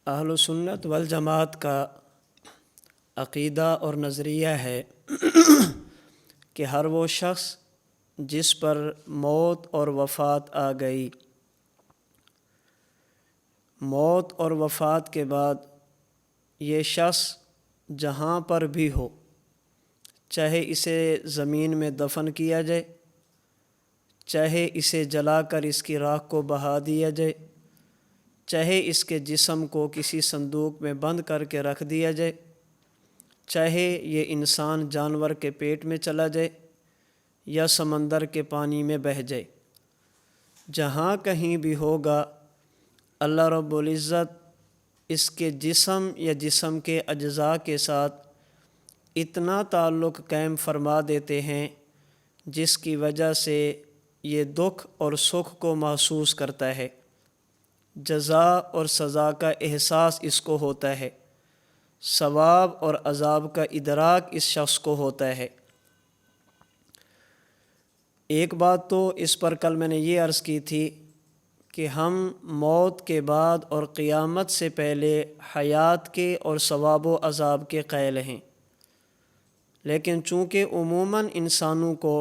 اہل سنت والجماعت کا عقیدہ اور نظریہ ہے کہ ہر وہ شخص جس پر موت اور وفات آ گئی، موت اور وفات کے بعد یہ شخص جہاں پر بھی ہو، چاہے اسے زمین میں دفن کیا جائے، چاہے اسے جلا کر اس کی راکھ کو بہا دیا جائے، چاہے اس کے جسم کو کسی صندوق میں بند کر کے رکھ دیا جائے، چاہے یہ انسان جانور کے پیٹ میں چلا جائے یا سمندر کے پانی میں بہہ جائے، جہاں کہیں بھی ہوگا اللہ رب العزت اس کے جسم یا جسم کے اجزاء کے ساتھ اتنا تعلق قائم فرما دیتے ہیں جس کی وجہ سے یہ دکھ اور سکھ کو محسوس کرتا ہے، جزا اور سزا کا احساس اس کو ہوتا ہے، ثواب اور عذاب کا ادراک اس شخص کو ہوتا ہے۔ ایک بات تو اس پر کل میں نے یہ عرض کی تھی کہ ہم موت کے بعد اور قیامت سے پہلے حیات کے اور ثواب و عذاب کے قائل ہیں، لیکن چونکہ عموماً انسانوں کو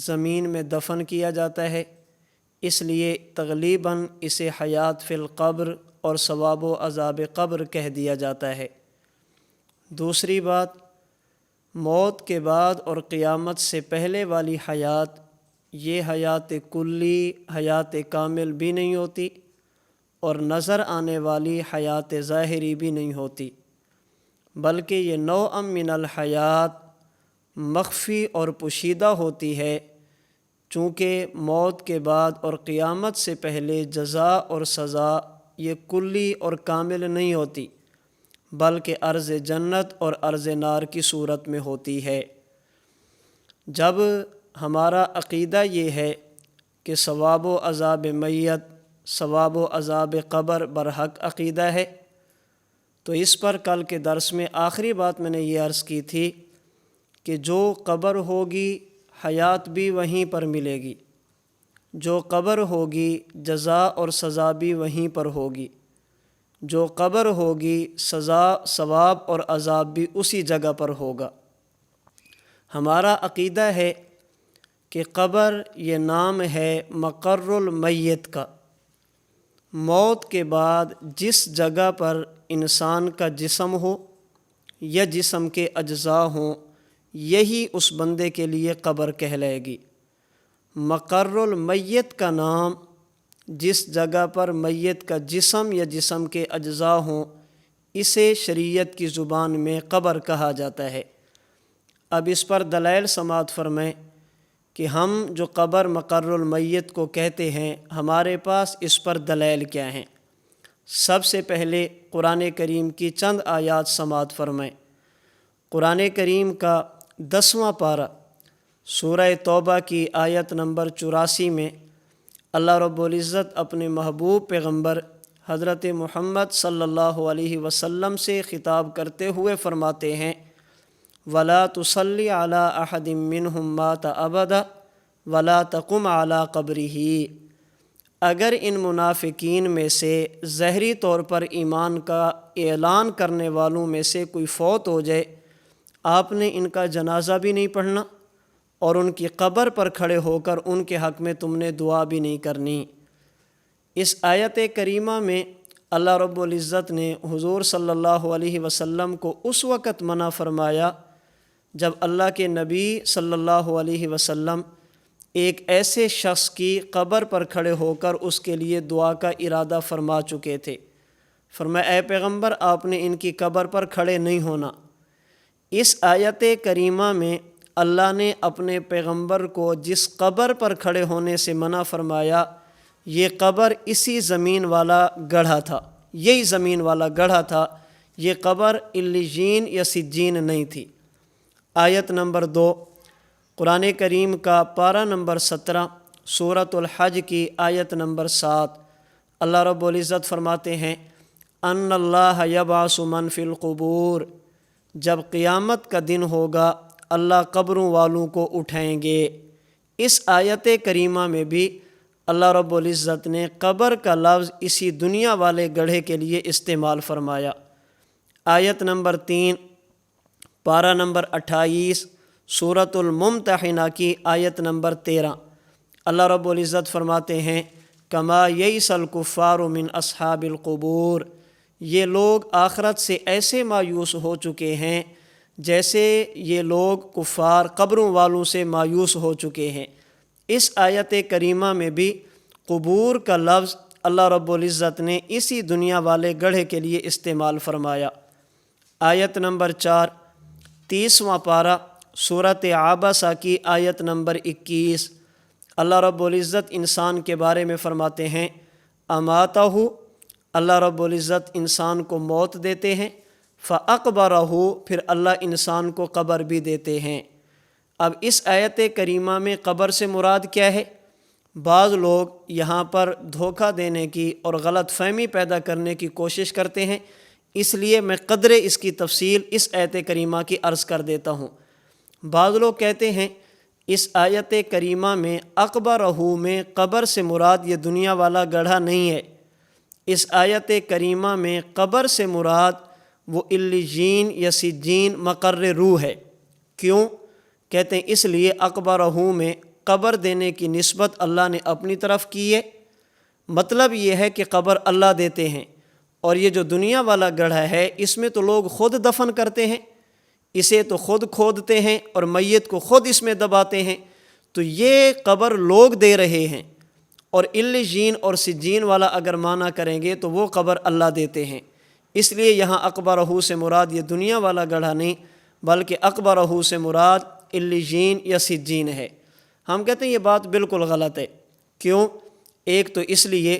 زمین میں دفن کیا جاتا ہے، اس لیے تغلیباً اسے حیات فی القبر اور ثواب و عذاب قبر کہہ دیا جاتا ہے۔ دوسری بات، موت کے بعد اور قیامت سے پہلے والی حیات یہ حیات کلی، حیات کامل بھی نہیں ہوتی اور نظر آنے والی حیات ظاہری بھی نہیں ہوتی، بلکہ یہ نوع من الحیات مخفی اور پوشیدہ ہوتی ہے، چونکہ موت کے بعد اور قیامت سے پہلے جزا اور سزا یہ کلی اور کامل نہیں ہوتی، بلکہ ارض جنت اور ارض نار کی صورت میں ہوتی ہے۔ جب ہمارا عقیدہ یہ ہے کہ ثواب و عذاب میت، ثواب و عذاب قبر برحق عقیدہ ہے، تو اس پر کل کے درس میں آخری بات میں نے یہ عرض کی تھی کہ جو قبر ہوگی حیات بھی وہیں پر ملے گی، جو قبر ہوگی جزا اور سزا بھی وہیں پر ہوگی، جو قبر ہوگی سزا، ثواب اور عذاب بھی اسی جگہ پر ہوگا۔ ہمارا عقیدہ ہے کہ قبر یہ نام ہے مقر المیت کا، موت کے بعد جس جگہ پر انسان کا جسم ہو یا جسم کے اجزاء ہوں، یہی اس بندے کے لیے قبر کہلائے گی۔ مقر المیت کا نام جس جگہ پر میت کا جسم یا جسم کے اجزاء ہوں، اسے شریعت کی زبان میں قبر کہا جاتا ہے۔ اب اس پر دلائل سماعت فرمائیں کہ ہم جو قبر مقر المیت کو کہتے ہیں، ہمارے پاس اس پر دلائل کیا ہیں۔ سب سے پہلے قرآن کریم کی چند آیات سماعت فرمائیں۔ قرآن کریم کا 10واں پارہ سورہ توبہ کی آیت نمبر 84 میں اللہ رب العزت اپنے محبوب پیغمبر حضرت محمد صلی اللہ علیہ وسلم سے خطاب کرتے ہوئے فرماتے ہیں، وَلَا تُصَلِّ عَلَىٰ أَحَدٍ مِّنْهُمْ مَاتَ أَبَدًا وَلَا تَقُمْ عَلَىٰ قَبْرِهِ۔ اگر ان منافقین میں سے ظاہری طور پر ایمان کا اعلان کرنے والوں میں سے کوئی فوت ہو جائے، آپ نے ان کا جنازہ بھی نہیں پڑھنا اور ان کی قبر پر کھڑے ہو کر ان کے حق میں تم نے دعا بھی نہیں کرنی۔ اس آیت کریمہ میں اللہ رب العزت نے حضور صلی اللہ علیہ وسلم کو اس وقت منع فرمایا جب اللہ کے نبی صلی اللہ علیہ وسلم ایک ایسے شخص کی قبر پر کھڑے ہو کر اس کے لیے دعا کا ارادہ فرما چکے تھے۔ فرمایا، اے پیغمبر، آپ نے ان کی قبر پر کھڑے نہیں ہونا۔ اس آیت کریمہ میں اللہ نے اپنے پیغمبر کو جس قبر پر کھڑے ہونے سے منع فرمایا، یہ قبر اسی زمین والا گڑھا تھا، یہی زمین والا گڑھا تھا، یہ قبر علیین یا سجین نہیں تھی۔ آیت نمبر 2 قرآن کریم کا پارہ نمبر 17 سورۃ الحج کی آیت نمبر 7، اللہ رب العزت فرماتے ہیں، ان اللہ یبعث من فی القبور، جب قیامت کا دن ہوگا اللہ قبروں والوں کو اٹھائیں گے۔ اس آیت کریمہ میں بھی اللہ رب العزت نے قبر کا لفظ اسی دنیا والے گڑھے کے لیے استعمال فرمایا۔ آیت نمبر 3 پارہ نمبر 28 سورۃ الممتحنہ کی آیت نمبر 13، اللہ رب العزت فرماتے ہیں کما یئس الکفار من اصحاب القبور، یہ لوگ آخرت سے ایسے مایوس ہو چکے ہیں جیسے یہ لوگ کفار قبروں والوں سے مایوس ہو چکے ہیں۔ اس آیت کریمہ میں بھی قبور کا لفظ اللہ رب العزت نے اسی دنیا والے گڑھے کے لیے استعمال فرمایا۔ آیت نمبر 4 30واں پارہ سورۃ عبسہ کی آیت نمبر 21، اللہ رب العزت انسان کے بارے میں فرماتے ہیں اماتہ، اللہ رب العزت انسان کو موت دیتے ہیں، فاقبرہ، پھر اللہ انسان کو قبر بھی دیتے ہیں۔ اب اس آیت کریمہ میں قبر سے مراد کیا ہے؟ بعض لوگ یہاں پر دھوکہ دینے کی اور غلط فہمی پیدا کرنے کی کوشش کرتے ہیں، اس لیے میں قدرے اس کی تفصیل اس آیت کریمہ کی عرض کر دیتا ہوں۔ بعض لوگ کہتے ہیں اس آیت کریمہ میں اقبرہ میں قبر سے مراد یہ دنیا والا گڑھا نہیں ہے، اس آیت کریمہ میں قبر سے مراد وہ علیین یا سجین مقر روح ہے۔ کیوں؟ کہتے ہیں اس لیے اقبرہ میں قبر دینے کی نسبت اللہ نے اپنی طرف کی ہے، مطلب یہ ہے کہ قبر اللہ دیتے ہیں، اور یہ جو دنیا والا گڑھا ہے اس میں تو لوگ خود دفن کرتے ہیں، اسے تو خود کھودتے ہیں اور میت کو خود اس میں دباتے ہیں، تو یہ قبر لوگ دے رہے ہیں، اور علیین اور سجین والا اگر معنی کریں گے تو وہ قبر اللہ دیتے ہیں۔ اس لیے یہاں اقبرہ سے مراد یہ دنیا والا گڑھا نہیں بلکہ اقبرہ سے مراد علیین یا سجین ہے۔ ہم کہتے ہیں یہ بات بالکل غلط ہے۔ کیوں؟ ایک تو اس لیے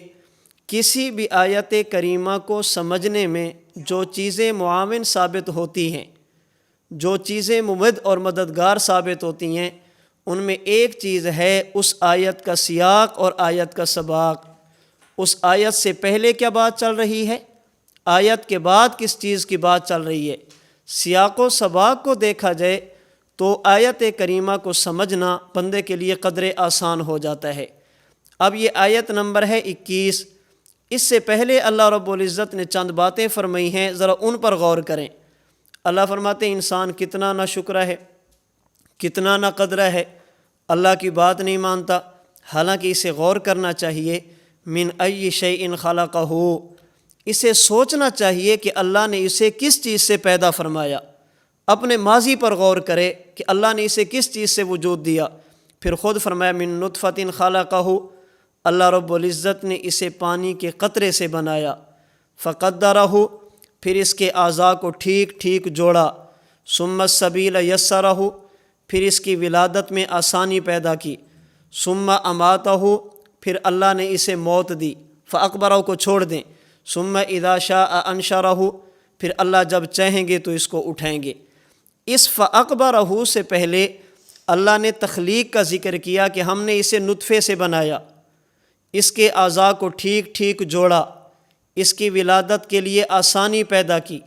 کسی بھی آیت کریمہ کو سمجھنے میں جو چیزیں معاون ثابت ہوتی ہیں، جو چیزیں ممد اور مددگار ثابت ہوتی ہیں، ان میں ایک چیز ہے اس آیت کا سیاق اور آیت کا سباق۔ اس آیت سے پہلے کیا بات چل رہی ہے، آیت کے بعد کس چیز کی بات چل رہی ہے۔ سیاق و سباق کو دیکھا جائے تو آیت کریمہ کو سمجھنا بندے کے لیے قدرے آسان ہو جاتا ہے۔ اب یہ آیت نمبر ہے 21، اس سے پہلے اللہ رب العزت نے چند باتیں فرمائی ہیں، ذرا ان پر غور کریں۔ اللہ فرماتے ہیں انسان کتنا نہ شکر ہے، کتنا نہ قدر ہے، اللہ کی بات نہیں مانتا، حالانکہ اسے غور کرنا چاہیے۔ من ای شیء خلقہ، اسے سوچنا چاہیے کہ اللہ نے اسے کس چیز سے پیدا فرمایا، اپنے ماضی پر غور کرے کہ اللہ نے اسے کس چیز سے وجود دیا۔ پھر خود فرمایا من نطفۃ خلقہ، اللہ رب العزت نے اسے پانی کے قطرے سے بنایا، فقدرہ، پھر اس کے اعضاء کو ٹھیک ٹھیک جوڑا، ثم السبیل یسرہ، پھر اس کی ولادت میں آسانی پیدا کی، ثم اماتہ، پھر اللہ نے اسے موت دی، فاقبرہ کو چھوڑ دیں، ثم اذا شاء انشرہ، پھر اللہ جب چاہیں گے تو اس کو اٹھائیں گے۔ اس فاقبرہ سے پہلے اللہ نے تخلیق کا ذکر کیا کہ ہم نے اسے نطفے سے بنایا، اس کے اعضاء کو ٹھیک ٹھیک جوڑا، اس کی ولادت کے لیے آسانی پیدا کی،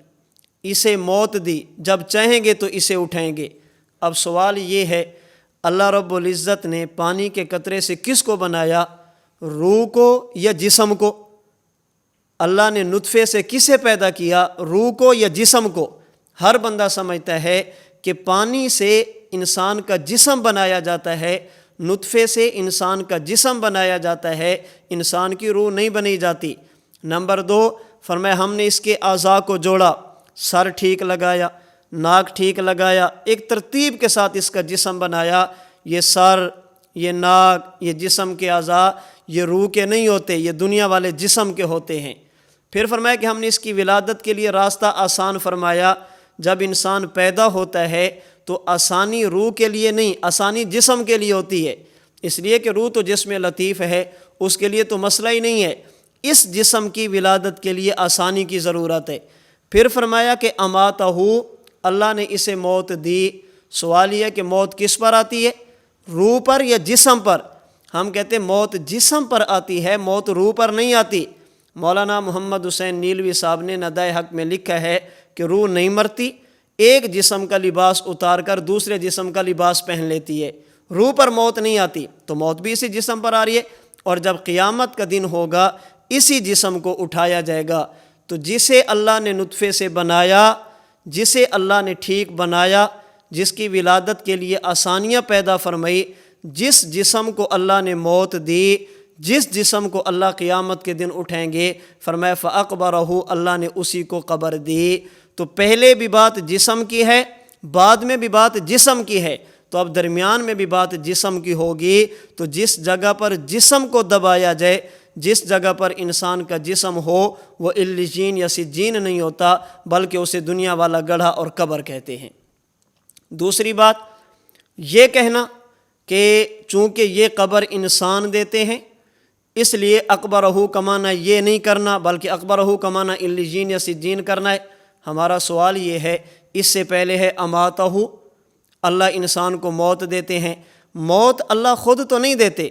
اسے موت دی، جب چاہیں گے تو اسے اٹھائیں گے۔ اب سوال یہ ہے اللہ رب العزت نے پانی کے قطرے سے کس کو بنایا، روح کو یا جسم کو؟ اللہ نے نطفے سے کسے پیدا کیا، روح کو یا جسم کو؟ ہر بندہ سمجھتا ہے کہ پانی سے انسان کا جسم بنایا جاتا ہے، نطفے سے انسان کا جسم بنایا جاتا ہے، انسان کی روح نہیں بنی جاتی۔ نمبر 2 فرمایا ہم نے اس کے اعضاء کو جوڑا، سر ٹھیک لگایا، ناک ٹھیک لگایا، ایک ترتیب کے ساتھ اس کا جسم بنایا۔ یہ سر، یہ ناک، یہ جسم کے اعضاء یہ روح کے نہیں ہوتے، یہ دنیا والے جسم کے ہوتے ہیں۔ پھر فرمایا کہ ہم نے اس کی ولادت کے لیے راستہ آسان فرمایا۔ جب انسان پیدا ہوتا ہے تو آسانی روح کے لیے نہیں، آسانی جسم کے لیے ہوتی ہے، اس لیے کہ روح تو جسم لطیف ہے، اس کے لیے تو مسئلہ ہی نہیں ہے، اس جسم کی ولادت کے لیے آسانی کی ضرورت ہے۔ پھر فرمایا کہ اماتہ، اللہ نے اسے موت دی۔ سوال یہ ہے کہ موت کس پر آتی ہے، روح پر یا جسم پر؟ ہم کہتے ہیں موت جسم پر آتی ہے، موت روح پر نہیں آتی۔ مولانا محمد حسین نیلوی صاحب نے ندائے حق میں لکھا ہے کہ روح نہیں مرتی، ایک جسم کا لباس اتار کر دوسرے جسم کا لباس پہن لیتی ہے، روح پر موت نہیں آتی، تو موت بھی اسی جسم پر آ رہی ہے۔ اور جب قیامت کا دن ہوگا اسی جسم کو اٹھایا جائے گا۔ تو جسے اللہ نے نطفے سے بنایا، جسے اللہ نے ٹھیک بنایا، جس کی ولادت کے لیے آسانیاں پیدا فرمائی، جس جسم کو اللہ نے موت دی، جس جسم کو اللہ قیامت کے دن اٹھائیں گے، فرمایا فَأَقْبَرَهُ، اللہ نے اسی کو قبر دی۔ تو پہلے بھی بات جسم کی ہے، بعد میں بھی بات جسم کی ہے، تو اب درمیان میں بھی بات جسم کی ہوگی۔ تو جس جگہ پر جسم کو دبایا جائے، جس جگہ پر انسان کا جسم ہو، وہ علیجین یا سجین نہیں ہوتا، بلکہ اسے دنیا والا گڑھا اور قبر کہتے ہیں۔ دوسری بات یہ کہنا کہ چونکہ یہ قبر انسان دیتے ہیں اس لیے اقبرہ کا معنی یہ نہیں کرنا، بلکہ اقبرہ کا معنی علیجین یا سجین کرنا ہے۔ ہمارا سوال یہ ہے، اس سے پہلے ہے اماتہ، اللہ انسان کو موت دیتے ہیں۔ موت اللہ خود تو نہیں دیتے۔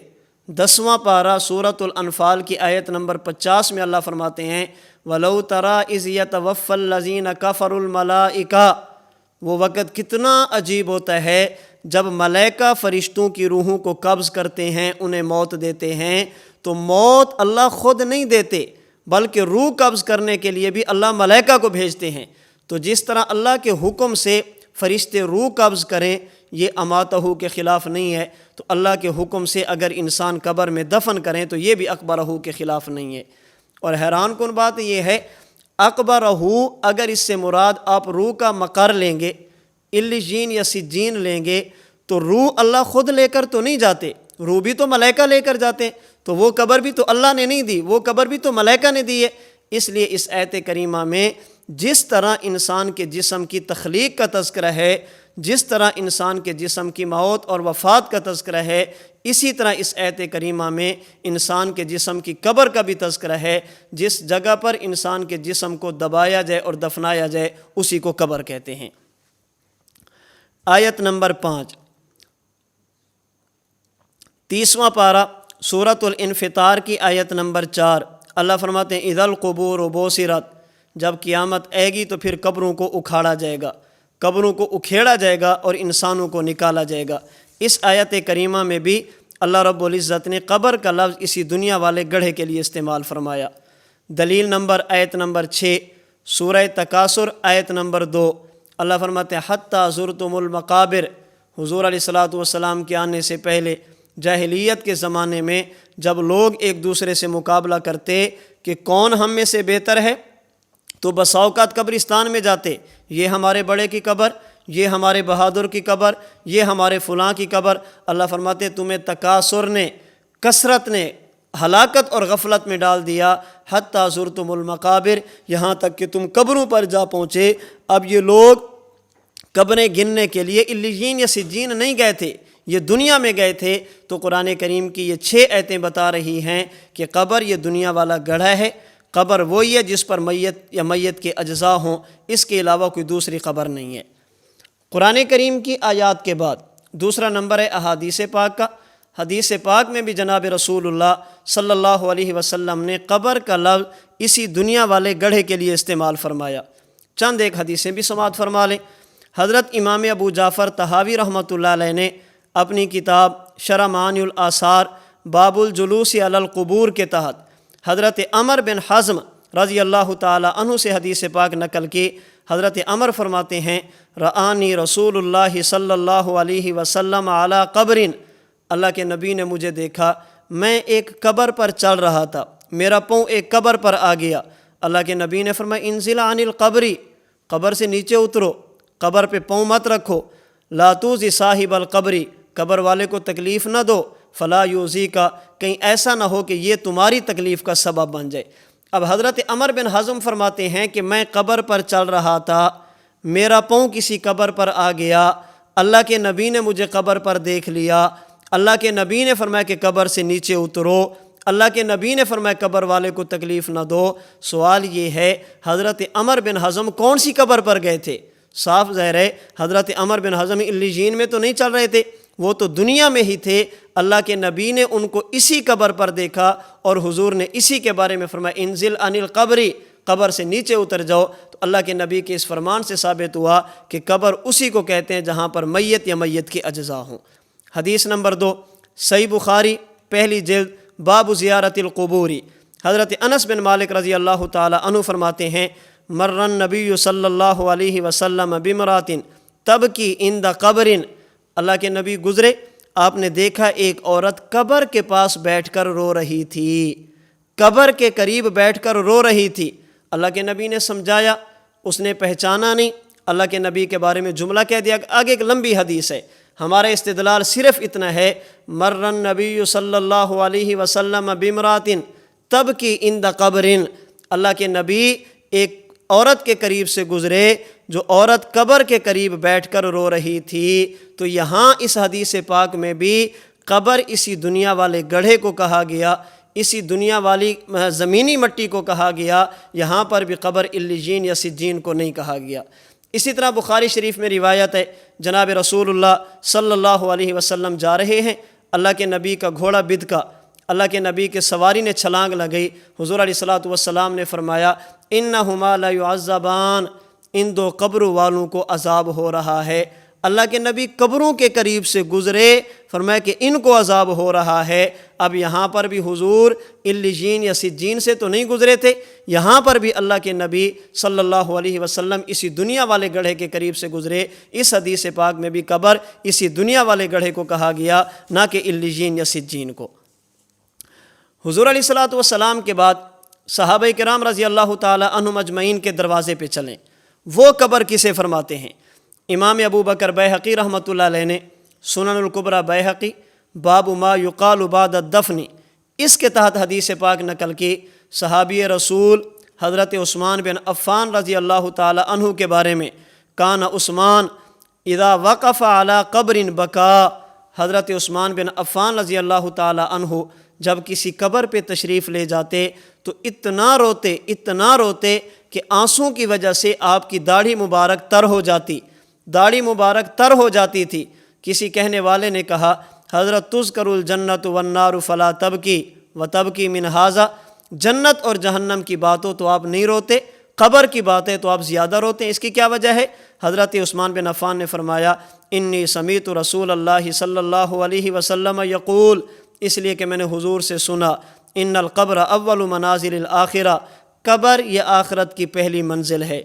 10واں پارہ سورۃ الانفال کی آیت نمبر 50 میں اللہ فرماتے ہیں وَلَوْ تَرَىٰ إِذْ يَتَوَفَّى الَّذِينَ كَفَرُوا الْمَلَائِكَةَ، وہ وقت کتنا عجیب ہوتا ہے جب ملائکہ فرشتوں کی روحوں کو قبض کرتے ہیں، انہیں موت دیتے ہیں۔ تو موت اللہ خود نہیں دیتے، بلکہ روح قبض کرنے کے لیے بھی اللہ ملائکہ کو بھیجتے ہیں۔ تو جس طرح اللہ کے حکم سے فرشتے روح قبض کریں، یہ اماتہ کے خلاف نہیں ہے، تو اللہ کے حکم سے اگر انسان قبر میں دفن کریں تو یہ بھی اقبرہ کے خلاف نہیں ہے۔ اور حیران کن بات یہ ہے، اقبرہ اگر اس سے مراد آپ روح کا مقر لیں گے، علیجین یا سجین لیں گے، تو روح اللہ خود لے کر تو نہیں جاتے، روح بھی تو ملائکہ لے کر جاتے ہیں، تو وہ قبر بھی تو اللہ نے نہیں دی، وہ قبر بھی تو ملائکہ نے دی ہے۔ اس لیے اس آیت کریمہ میں جس طرح انسان کے جسم کی تخلیق کا تذکرہ ہے، جس طرح انسان کے جسم کی موت اور وفات کا تذکرہ ہے، اسی طرح اس آیت کریمہ میں انسان کے جسم کی قبر کا بھی تذکرہ ہے۔ جس جگہ پر انسان کے جسم کو دبایا جائے اور دفنایا جائے اسی کو قبر کہتے ہیں۔ آیت نمبر 5، 30واں پارہ سورۃ الانفطار کی آیت نمبر 4، اللہ فرماتے ہیں اذا القبور بعثرت، جب قیامت آئے گی تو پھر قبروں کو اکھاڑا جائے گا، قبروں کو اکھیڑا جائے گا اور انسانوں کو نکالا جائے گا۔ اس آیت کریمہ میں بھی اللہ رب العزت نے قبر کا لفظ اسی دنیا والے گڑھے کے لیے استعمال فرمایا۔ دلیل نمبر آیت نمبر 6 سورہ تکاثر آیت نمبر 2، اللہ فرماتے ہیں حتیٰ زرتم المقابر، حضور علیہ الصلاۃ والسلام کے آنے سے پہلے جاہلیت کے زمانے میں جب لوگ ایک دوسرے سے مقابلہ کرتے کہ کون ہم میں سے بہتر ہے، تو بسا اوقات قبرستان میں جاتے، یہ ہمارے بڑے کی قبر، یہ ہمارے بہادر کی قبر، یہ ہمارے فلاں کی قبر۔ اللہ فرماتے تمہیں تکاثر نے، کثرت نے ہلاکت اور غفلت میں ڈال دیا، حتیٰ زرتم المقابر، یہاں تک کہ تم قبروں پر جا پہنچے۔ اب یہ لوگ قبریں گننے کے لیے علیجین یا سجین نہیں گئے تھے، یہ دنیا میں گئے تھے۔ تو قرآن کریم کی یہ 6 آیتیں بتا رہی ہیں کہ قبر یہ دنیا والا گڑھا ہے، قبر وہی ہے جس پر میت یا میت کے اجزاء ہوں، اس کے علاوہ کوئی دوسری قبر نہیں ہے۔ قرآن کریم کی آیات کے بعد دوسرا نمبر ہے احادیث پاک کا۔ حدیث پاک میں بھی جناب رسول اللہ صلی اللہ علیہ وسلم نے قبر کا لفظ اسی دنیا والے گڑھے کے لیے استعمال فرمایا۔ چند ایک حدیثیں بھی سماعت فرما لیں۔ حضرت امام ابو جعفر طحاوی رحمۃ اللہ علیہ نے اپنی کتاب شرح معانی الآثار باب الجلوس علی القبور کے تحت حضرت عمر بن حزم رضی اللہ تعالی عنہ سے حدیث پاک نقل کی۔ حضرت عمر فرماتے ہیں رآنی رسول اللہ صلی اللہ علیہ وسلم علی قبر، اللہ کے نبی نے مجھے دیکھا، میں ایک قبر پر چل رہا تھا، میرا پاؤں ایک قبر پر آ گیا۔ اللہ کے نبی نے فرمایا انزل عن القبر، قبر سے نیچے اترو، قبر پہ پاؤں مت رکھو، لا توزی صاحب القبر، قبر والے کو تکلیف نہ دو، فلا یوزی کا، کہیں ایسا نہ ہو کہ یہ تمہاری تکلیف کا سبب بن جائے۔ اب حضرت عمر بن حزم فرماتے ہیں کہ میں قبر پر چل رہا تھا، میرا پاؤں کسی قبر پر آ گیا، اللہ کے نبی نے مجھے قبر پر دیکھ لیا، اللہ کے نبی نے فرمایا کہ قبر سے نیچے اترو، اللہ کے نبی نے فرمایا قبر والے کو تکلیف نہ دو۔ سوال یہ ہے حضرت عمر بن حزم کون سی قبر پر گئے تھے؟ صاف ظاہر ہے حضرت عمر بن حزم علیجین میں تو نہیں چل رہے تھے، وہ تو دنیا میں ہی تھے۔ اللہ کے نبی نے ان کو اسی قبر پر دیکھا اور حضور نے اسی کے بارے میں فرمایا انزل عن القبر، قبر سے نیچے اتر جاؤ۔ تو اللہ کے نبی کے اس فرمان سے ثابت ہوا کہ قبر اسی کو کہتے ہیں جہاں پر میت یا میت کے اجزاء ہوں۔ حدیث نمبر 2 صحیح بخاری پہلی جلد باب زیارت القبوری۔ حضرت انس بن مالک رضی اللہ تعالی عنہ فرماتے ہیں مر النبی صلی اللہ علیہ وسلم بامرأۃ تبکی عند قبر، اللہ کے نبی گزرے، آپ نے دیکھا ایک عورت قبر کے پاس بیٹھ کر رو رہی تھی، قبر کے قریب بیٹھ کر رو رہی تھی۔ اللہ کے نبی نے سمجھایا، اس نے پہچانا نہیں، اللہ کے نبی کے بارے میں جملہ کہہ دیا۔ آگے ایک لمبی حدیث ہے، ہمارا استدلال صرف اتنا ہے مر النبی صلی اللہ علیہ وسلم بامرأۃ تبکی عند قبر، اللہ کے نبی ایک عورت کے قریب سے گزرے جو عورت قبر کے قریب بیٹھ کر رو رہی تھی۔ تو یہاں اس حدیث پاک میں بھی قبر اسی دنیا والے گڑھے کو کہا گیا، اسی دنیا والی زمینی مٹی کو کہا گیا، یہاں پر بھی قبر علیین یا سجین کو نہیں کہا گیا۔ اسی طرح بخاری شریف میں روایت ہے، جناب رسول اللہ صلی اللہ علیہ وسلم جا رہے ہیں، اللہ کے نبی کا گھوڑا بدکا، اللہ کے نبی کے سواری نے چھلانگ لگئی، حضور علیہ الصلوۃ والسلام نے فرمایا انہما لیعذبان، ان دو قبروں والوں کو عذاب ہو رہا ہے۔ اللہ کے نبی قبروں کے قریب سے گزرے، فرمایا کہ ان کو عذاب ہو رہا ہے۔ اب یہاں پر بھی حضور علیین یا سجین سے تو نہیں گزرے تھے، یہاں پر بھی اللہ کے نبی صلی اللہ علیہ وسلم اسی دنیا والے گڑھے کے قریب سے گزرے۔ اس حدیث پاک میں بھی قبر اسی دنیا والے گڑھے کو کہا گیا، نہ کہ علیین یا سجین کو۔ حضور علیہ الصلوۃ والسلام کے بعد صحابہ کرام رضی اللہ تعالی عنہم اجمعین کے دروازے پہ چلیں، وہ قبر کسے فرماتے ہیں؟ امام ابو بکر بیہقی رحمۃ اللہ علیہ نے سنن الکبریٰ بیہقی باب ما یقال بعد الدفن، اس کے تحت حدیث پاک نقل کی۔ صحابی رسول حضرت عثمان بن عفان رضی اللہ تعالی عنہ کے بارے میں، کان عثمان اذا وقف علی قبر بکا، حضرت عثمان بن عفان رضی اللہ تعالی عنہ جب کسی قبر پہ تشریف لے جاتے تو اتنا روتے کہ آنسوں کی وجہ سے آپ کی داڑھی مبارک تر ہو جاتی، داڑھی مبارک تر ہو جاتی تھی۔ کسی کہنے والے نے کہا حضرت تذکر الجنت والنار فلا تبکی وتبکی من ھذا، جنت اور جہنم کی باتوں تو آپ نہیں روتے، قبر کی باتیں تو آپ زیادہ روتے ہیں، اس کی کیا وجہ ہے؟ حضرت عثمان بن عفان نے فرمایا انی سمیت رسول اللہ صلی اللہ علیہ وسلم یقول، اس لیے کہ میں نے حضور سے سنا ان القبر اول منازل الآخرہ، قبر یہ آخرت کی پہلی منزل ہے،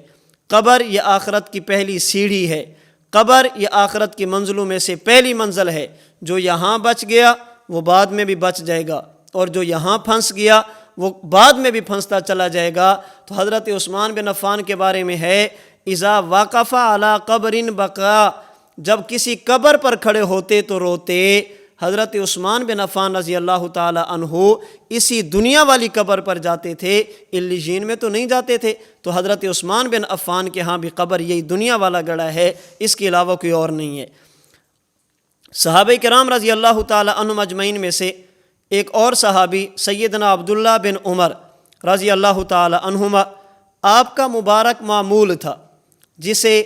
قبر یہ آخرت کی پہلی سیڑھی ہے، قبر یہ آخرت کی منزلوں میں سے پہلی منزل ہے۔ جو یہاں بچ گیا وہ بعد میں بھی بچ جائے گا، اور جو یہاں پھنس گیا وہ بعد میں بھی پھنستا چلا جائے گا۔ تو حضرت عثمان بن عفان کے بارے میں ہے اذا وقف علی قبر بکا، جب کسی قبر پر کھڑے ہوتے تو روتے۔ حضرت عثمان بن عفان رضی اللہ تعالی عنہ اسی دنیا والی قبر پر جاتے تھے، علیین میں تو نہیں جاتے تھے۔ تو حضرت عثمان بن عفان کے ہاں بھی قبر یہی دنیا والا گڑھا ہے، اس کے علاوہ کوئی اور نہیں ہے۔ صحابہ کرام رضی اللہ تعالی عنہم اجمعین میں سے ایک اور صحابی سیدنا عبداللہ بن عمر رضی اللہ تعالی عنہما، آپ کا مبارک معمول تھا جسے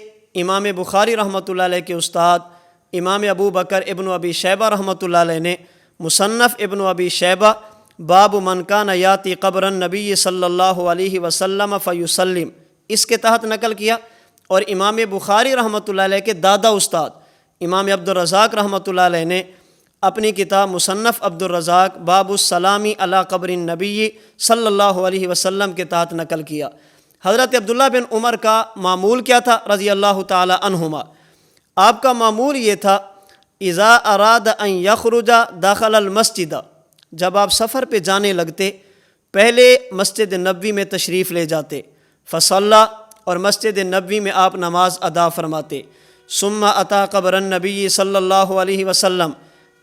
امام بخاری رحمۃ اللہ علیہ کے استاد امام ابو بکر ابن ابی شیبہ رحمۃ اللہ علیہ نے مصنف ابن ابی شیبہ باب من کان یاتی قبر النبی صلی اللہ علیہ وسلم فیسلم، اس کے تحت نقل کیا۔ اور امام بخاری رحمۃ اللہ علیہ کے دادا استاد امام عبد الرزاق رحمۃ اللہ علیہ نے اپنی کتاب مصنف عبد الرزاق باب السلامی علی قبر النبی صلی اللہ علیہ وسلم کے تحت نقل کیا۔ حضرت عبداللہ بن عمر کا معمول کیا تھا رضی اللہ تعالی عنہما؟ آپ کا معمول یہ تھا اذا اراد ان یخرج داخل المسجد، جب آپ سفر پہ جانے لگتے پہلے مسجد نبوی میں تشریف لے جاتے، فصلی، اور مسجد نبوی میں آپ نماز ادا فرماتے، ثم اتی قبر النبی صلی اللہ علیہ وسلم،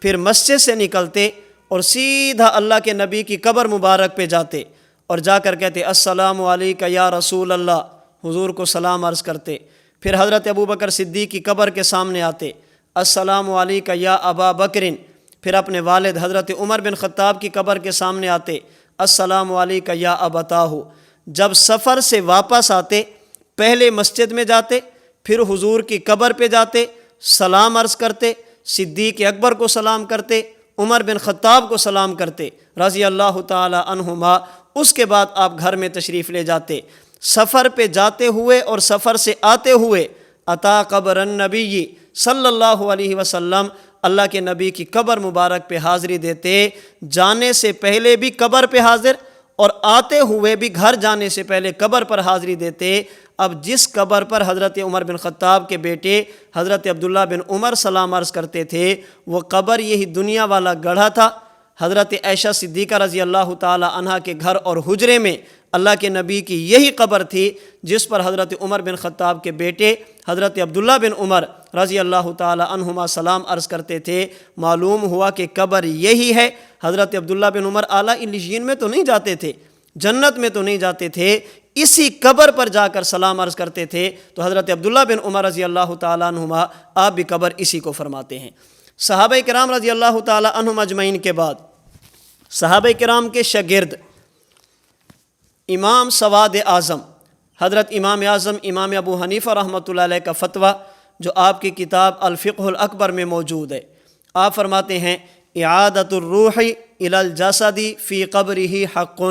پھر مسجد سے نکلتے اور سیدھا اللہ کے نبی کی قبر مبارک پہ جاتے اور جا کر کہتے السلام علیک یا رسول اللہ، حضور کو سلام عرض کرتے۔ پھر حضرت ابو بکر صدیق کی قبر کے سامنے آتے السلام علیک یا ابا بکرن، پھر اپنے والد حضرت عمر بن خطاب کی قبر کے سامنے آتے السلام علیک یا ابتاہ۔ جب سفر سے واپس آتے پہلے مسجد میں جاتے، پھر حضور کی قبر پہ جاتے، سلام عرض کرتے، صدیق اکبر کو سلام کرتے، عمر بن خطاب کو سلام کرتے رضی اللہ تعالی عنہما۔ اس کے بعد آپ گھر میں تشریف لے جاتے۔ سفر پہ جاتے ہوئے اور سفر سے آتے ہوئے عطا قبر النبی صلی اللہ علیہ وسلم، اللہ کے نبی کی قبر مبارک پہ حاضری دیتے، جانے سے پہلے بھی قبر پہ حاضر اور آتے ہوئے بھی گھر جانے سے پہلے قبر پر حاضری دیتے۔ اب جس قبر پر حضرت عمر بن خطاب کے بیٹے حضرت عبداللہ بن عمر سلام عرض کرتے تھے، وہ قبر یہی دنیا والا گڑھا تھا۔ حضرت عائشہ صدیقہ رضی اللہ تعالی عنہا کے گھر اور حجرے میں اللہ کے نبی کی یہی قبر تھی جس پر حضرت عمر بن خطاب کے بیٹے حضرت عبداللہ بن عمر رضی اللہ تعالی عنہما سلام عرض کرتے تھے۔ معلوم ہوا کہ قبر یہی ہے۔ حضرت عبداللہ بن عمر اعلیٰ علیین میں تو نہیں جاتے تھے، جنت میں تو نہیں جاتے تھے، اسی قبر پر جا کر سلام عرض کرتے تھے۔ تو حضرت عبداللہ بن عمر رضی اللہ تعالی عنہما آپ بھی قبر اسی کو فرماتے ہیں۔ صحابہ کرام رضی اللہ تعالی عنہم اجمعین کے بعد صحابہ کرام کے شاگرد امام سواد اعظم حضرت امام اعظم امام ابو حنیفہ رحمۃ اللہ علیہ کا فتویٰ جو آپ کی کتاب الفقہ الاکبر میں موجود ہے، آپ فرماتے ہیں اعادۃ الروح الی الجسد فی قبرہ حق۔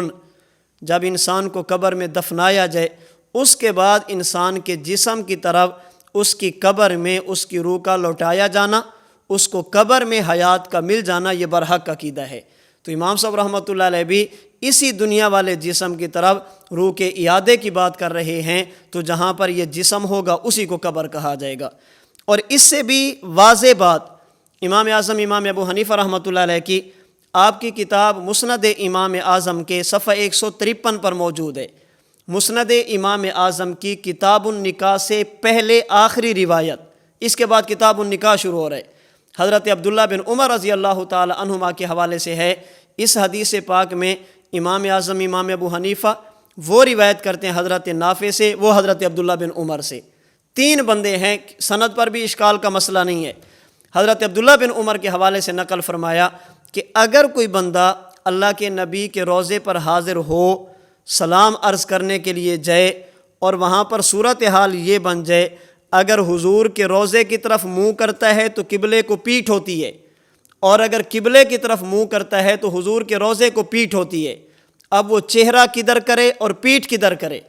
جب انسان کو قبر میں دفنایا جائے اس کے بعد انسان کے جسم کی طرف اس کی قبر میں اس کی روح کا لوٹایا جانا، اس کو قبر میں حیات کا مل جانا، یہ برحق عقیدہ ہے۔ تو امام صاحب رحمۃ اللہ علیہ بھی اسی دنیا والے جسم کی طرف روح کے اعادے کی بات کر رہے ہیں، تو جہاں پر یہ جسم ہوگا اسی کو قبر کہا جائے گا۔ اور اس سے بھی واضح بات امام اعظم امام ابو حنیفہ رحمۃ اللہ علیہ کی آپ کی کتاب مسند امام اعظم کے صفحہ 153 پر موجود ہے۔ مسند امام اعظم کی کتاب النکاح سے پہلے آخری روایت، اس کے بعد کتاب النکاح شروع ہو رہا ہے، حضرت عبداللہ بن عمر رضی اللہ تعالی عنہما کے حوالے سے ہے۔ اس حدیث پاک میں امام اعظم امام ابو حنیفہ وہ روایت کرتے ہیں حضرت نافع سے، وہ حضرت عبداللہ بن عمر سے۔ تین بندے ہیں، سند پر بھی اشکال کا مسئلہ نہیں ہے۔ حضرت عبداللہ بن عمر کے حوالے سے نقل فرمایا کہ اگر کوئی بندہ اللہ کے نبی کے روضے پر حاضر ہو، سلام عرض کرنے کے لیے جائے اور وہاں پر صورتحال یہ بن جائے اگر حضور کے روضے کی طرف منہ کرتا ہے تو قبلے کو پیٹھ ہوتی ہے، اور اگر قبلے کی طرف منہ کرتا ہے تو حضور کے روضے کو پیٹھ ہوتی ہے۔ اب وہ چہرہ کدھر کرے اور پیٹھ کدھر کرے،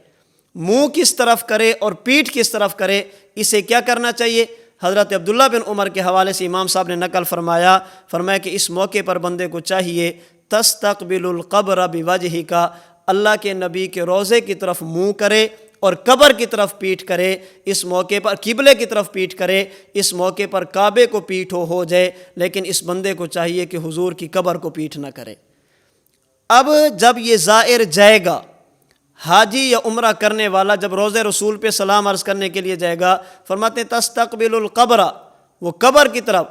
منہ کس طرف کرے اور پیٹھ کس طرف کرے، اسے کیا کرنا چاہیے؟ حضرت عبداللہ بن عمر کے حوالے سے امام صاحب نے نقل فرمایا کہ اس موقع پر بندے کو چاہیے تستقبل القبر بوجہک، اللہ کے نبی کے روضے کی طرف منہ کرے اور قبر کی طرف پیٹھ کرے، اس موقع پر قبلے کی طرف پیٹھ کرے، اس موقع پر کعبے کو پیٹھ ہو جائے، لیکن اس بندے کو چاہیے کہ حضور کی قبر کو پیٹھ نہ کرے۔ اب جب یہ زائر جائے گا، حاجی یا عمرہ کرنے والا جب روضہ رسول پہ سلام عرض کرنے کے لیے جائے گا، فرماتے ہیں تستقبل القبر، وہ قبر کی طرف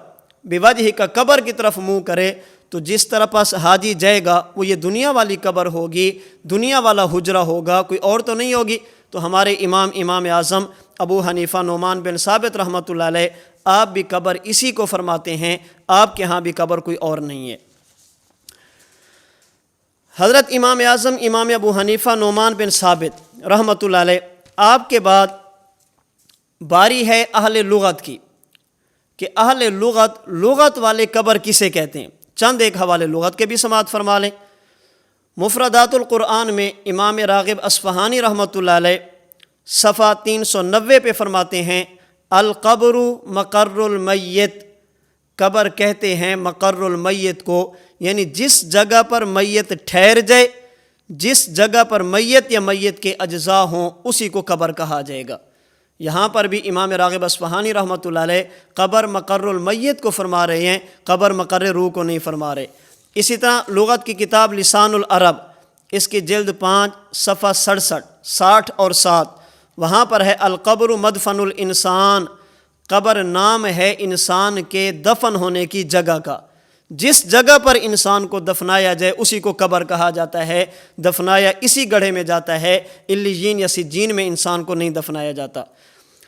بوجہ کا قبر کی طرف منہ کرے، تو جس طرح پاس حاجی جائے گا وہ یہ دنیا والی قبر ہوگی، دنیا والا حجرہ ہوگا، کوئی اور تو نہیں ہوگی۔ تو ہمارے امام اعظم ابو حنیفہ نعمان بن ثابت رحمۃ اللہ علیہ آپ بھی قبر اسی کو فرماتے ہیں، آپ کے ہاں بھی قبر کوئی اور نہیں ہے۔ حضرت امام اعظم امام ابو حنیفہ نعمان بن ثابت رحمۃ اللہ علیہ آپ کے بعد باری ہے اہل لغت کی، کہ اہل لغت والے قبر کسے کہتے ہیں۔ چند ایک حوالے لغت کے بھی سماعت فرما لیں۔ مفردات القرآن میں امام راغب اصفہانی رحمۃ اللہ علیہ صفحہ 390 پہ فرماتے ہیں القبر مقر المیت، قبر کہتے ہیں مقر المیت کو، یعنی جس جگہ پر میت ٹھہر جائے، جس جگہ پر میت یا میت کے اجزاء ہوں اسی کو قبر کہا جائے گا۔ یہاں پر بھی امام راغب اصفہانی رحمۃ اللہ علیہ قبر مقر المیت کو فرما رہے ہیں، قبر مقر روح کو نہیں فرما رہے۔ اسی طرح لغت کی کتاب لسان العرب، اس کی جلد 5 صفحہ 67 60 اور 7، وہاں پر ہے القبر مدفن الانسان، قبر نام ہے انسان کے دفن ہونے کی جگہ کا، جس جگہ پر انسان کو دفنایا جائے اسی کو قبر کہا جاتا ہے، دفنایا اسی گڑھے میں جاتا ہے، علیین یا سجین میں انسان کو نہیں دفنایا جاتا۔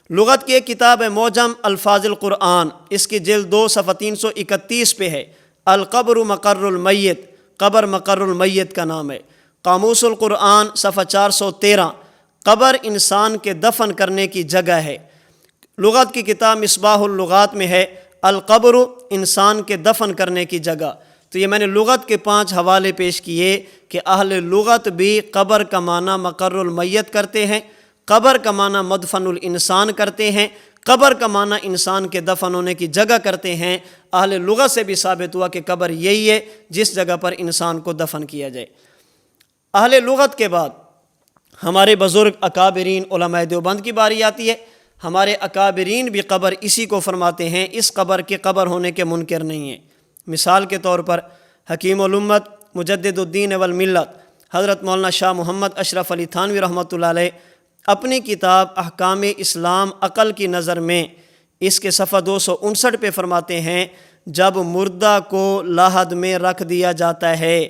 لغت کی ایک کتاب ہے معجم الفاظ القرآن، اس کی جلد 2 صفحہ 331 پہ ہے القبر مقر المیت، قبر مقر المیت کا نام ہے۔ قاموس القرآن صفحہ 413 قبر انسان کے دفن کرنے کی جگہ ہے۔ لغت کی کتاب مصباح اللغات میں ہے القبر انسان کے دفن کرنے کی جگہ۔ تو یہ میں نے لغت کے 5 حوالے پیش کیے کہ اہل لغت بھی قبر کا معنی مقر المیت کرتے ہیں، قبر کا معنی مدفن الانسان کرتے ہیں، قبر کا معنی انسان کے دفن ہونے کی جگہ کرتے ہیں۔ اہل لغت سے بھی ثابت ہوا کہ قبر یہی ہے جس جگہ پر انسان کو دفن کیا جائے۔ اہل لغت کے بعد ہمارے بزرگ اکابرین علماء دیوبند کی باری آتی ہے۔ ہمارے اکابرین بھی قبر اسی کو فرماتے ہیں، اس قبر کے قبر ہونے کے منکر نہیں ہیں۔ مثال کے طور پر حکیم الامت مجدد الدین والملت حضرت مولانا شاہ محمد اشرف علی تھانوی رحمۃ اللہ علیہ اپنی کتاب احکام اسلام عقل کی نظر میں اس کے صفحہ 259 پہ فرماتے ہیں، جب مردہ کو لاحد میں رکھ دیا جاتا ہے،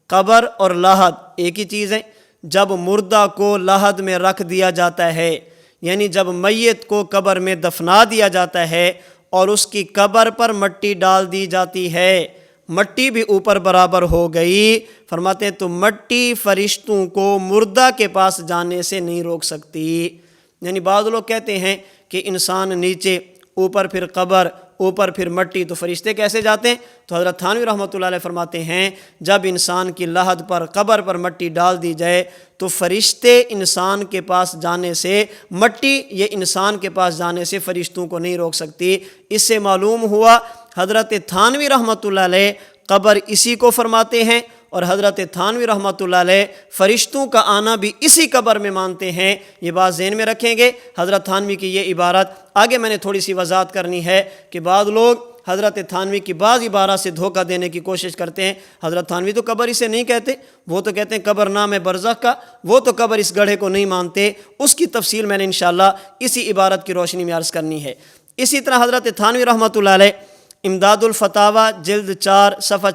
قبر اور لاحد ایک ہی چیز ہے، جب مردہ کو لاحد میں رکھ دیا جاتا ہے یعنی جب میت کو قبر میں دفنا دیا جاتا ہے اور اس کی قبر پر مٹی ڈال دی جاتی ہے، مٹی بھی اوپر برابر ہو گئی، فرماتے ہیں تو مٹی فرشتوں کو مردہ کے پاس جانے سے نہیں روک سکتی۔ یعنی بعض لوگ کہتے ہیں کہ انسان نیچے، اوپر پھر قبر، اوپر پھر مٹی، تو فرشتے کیسے جاتے ہیں؟ تو حضرت تھانوی رحمۃ اللہ علیہ فرماتے ہیں جب انسان کی لحد پر قبر پر مٹی ڈال دی جائے تو فرشتے انسان کے پاس جانے سے، مٹی یہ انسان کے پاس جانے سے فرشتوں کو نہیں روک سکتی۔ اس سے معلوم ہوا حضرت تھانوی رحمۃ اللہ علیہ قبر اسی کو فرماتے ہیں، اور حضرت تھانوی رحمۃ اللہ علیہ فرشتوں کا آنا بھی اسی قبر میں مانتے ہیں۔ یہ بات ذہن میں رکھیں گے۔ حضرت تھانوی کی یہ عبارت آگے میں نے تھوڑی سی وضاحت کرنی ہے کہ بعض لوگ حضرت تھانوی کی بعض عبارات سے دھوکہ دینے کی کوشش کرتے ہیں۔ حضرت تھانوی تو قبر اسے نہیں کہتے، وہ تو کہتے ہیں قبر نام ہے برزخ کا، وہ تو قبر اس گڑھے کو نہیں مانتے۔ اس کی تفصیل میں نے انشاءاللہ اسی عبارت کی روشنی میں عرض کرنی ہے۔ اسی طرح حضرت تھانوی رحمۃ اللہ علیہ امداد الفتاویٰ جلد 4 صفحہ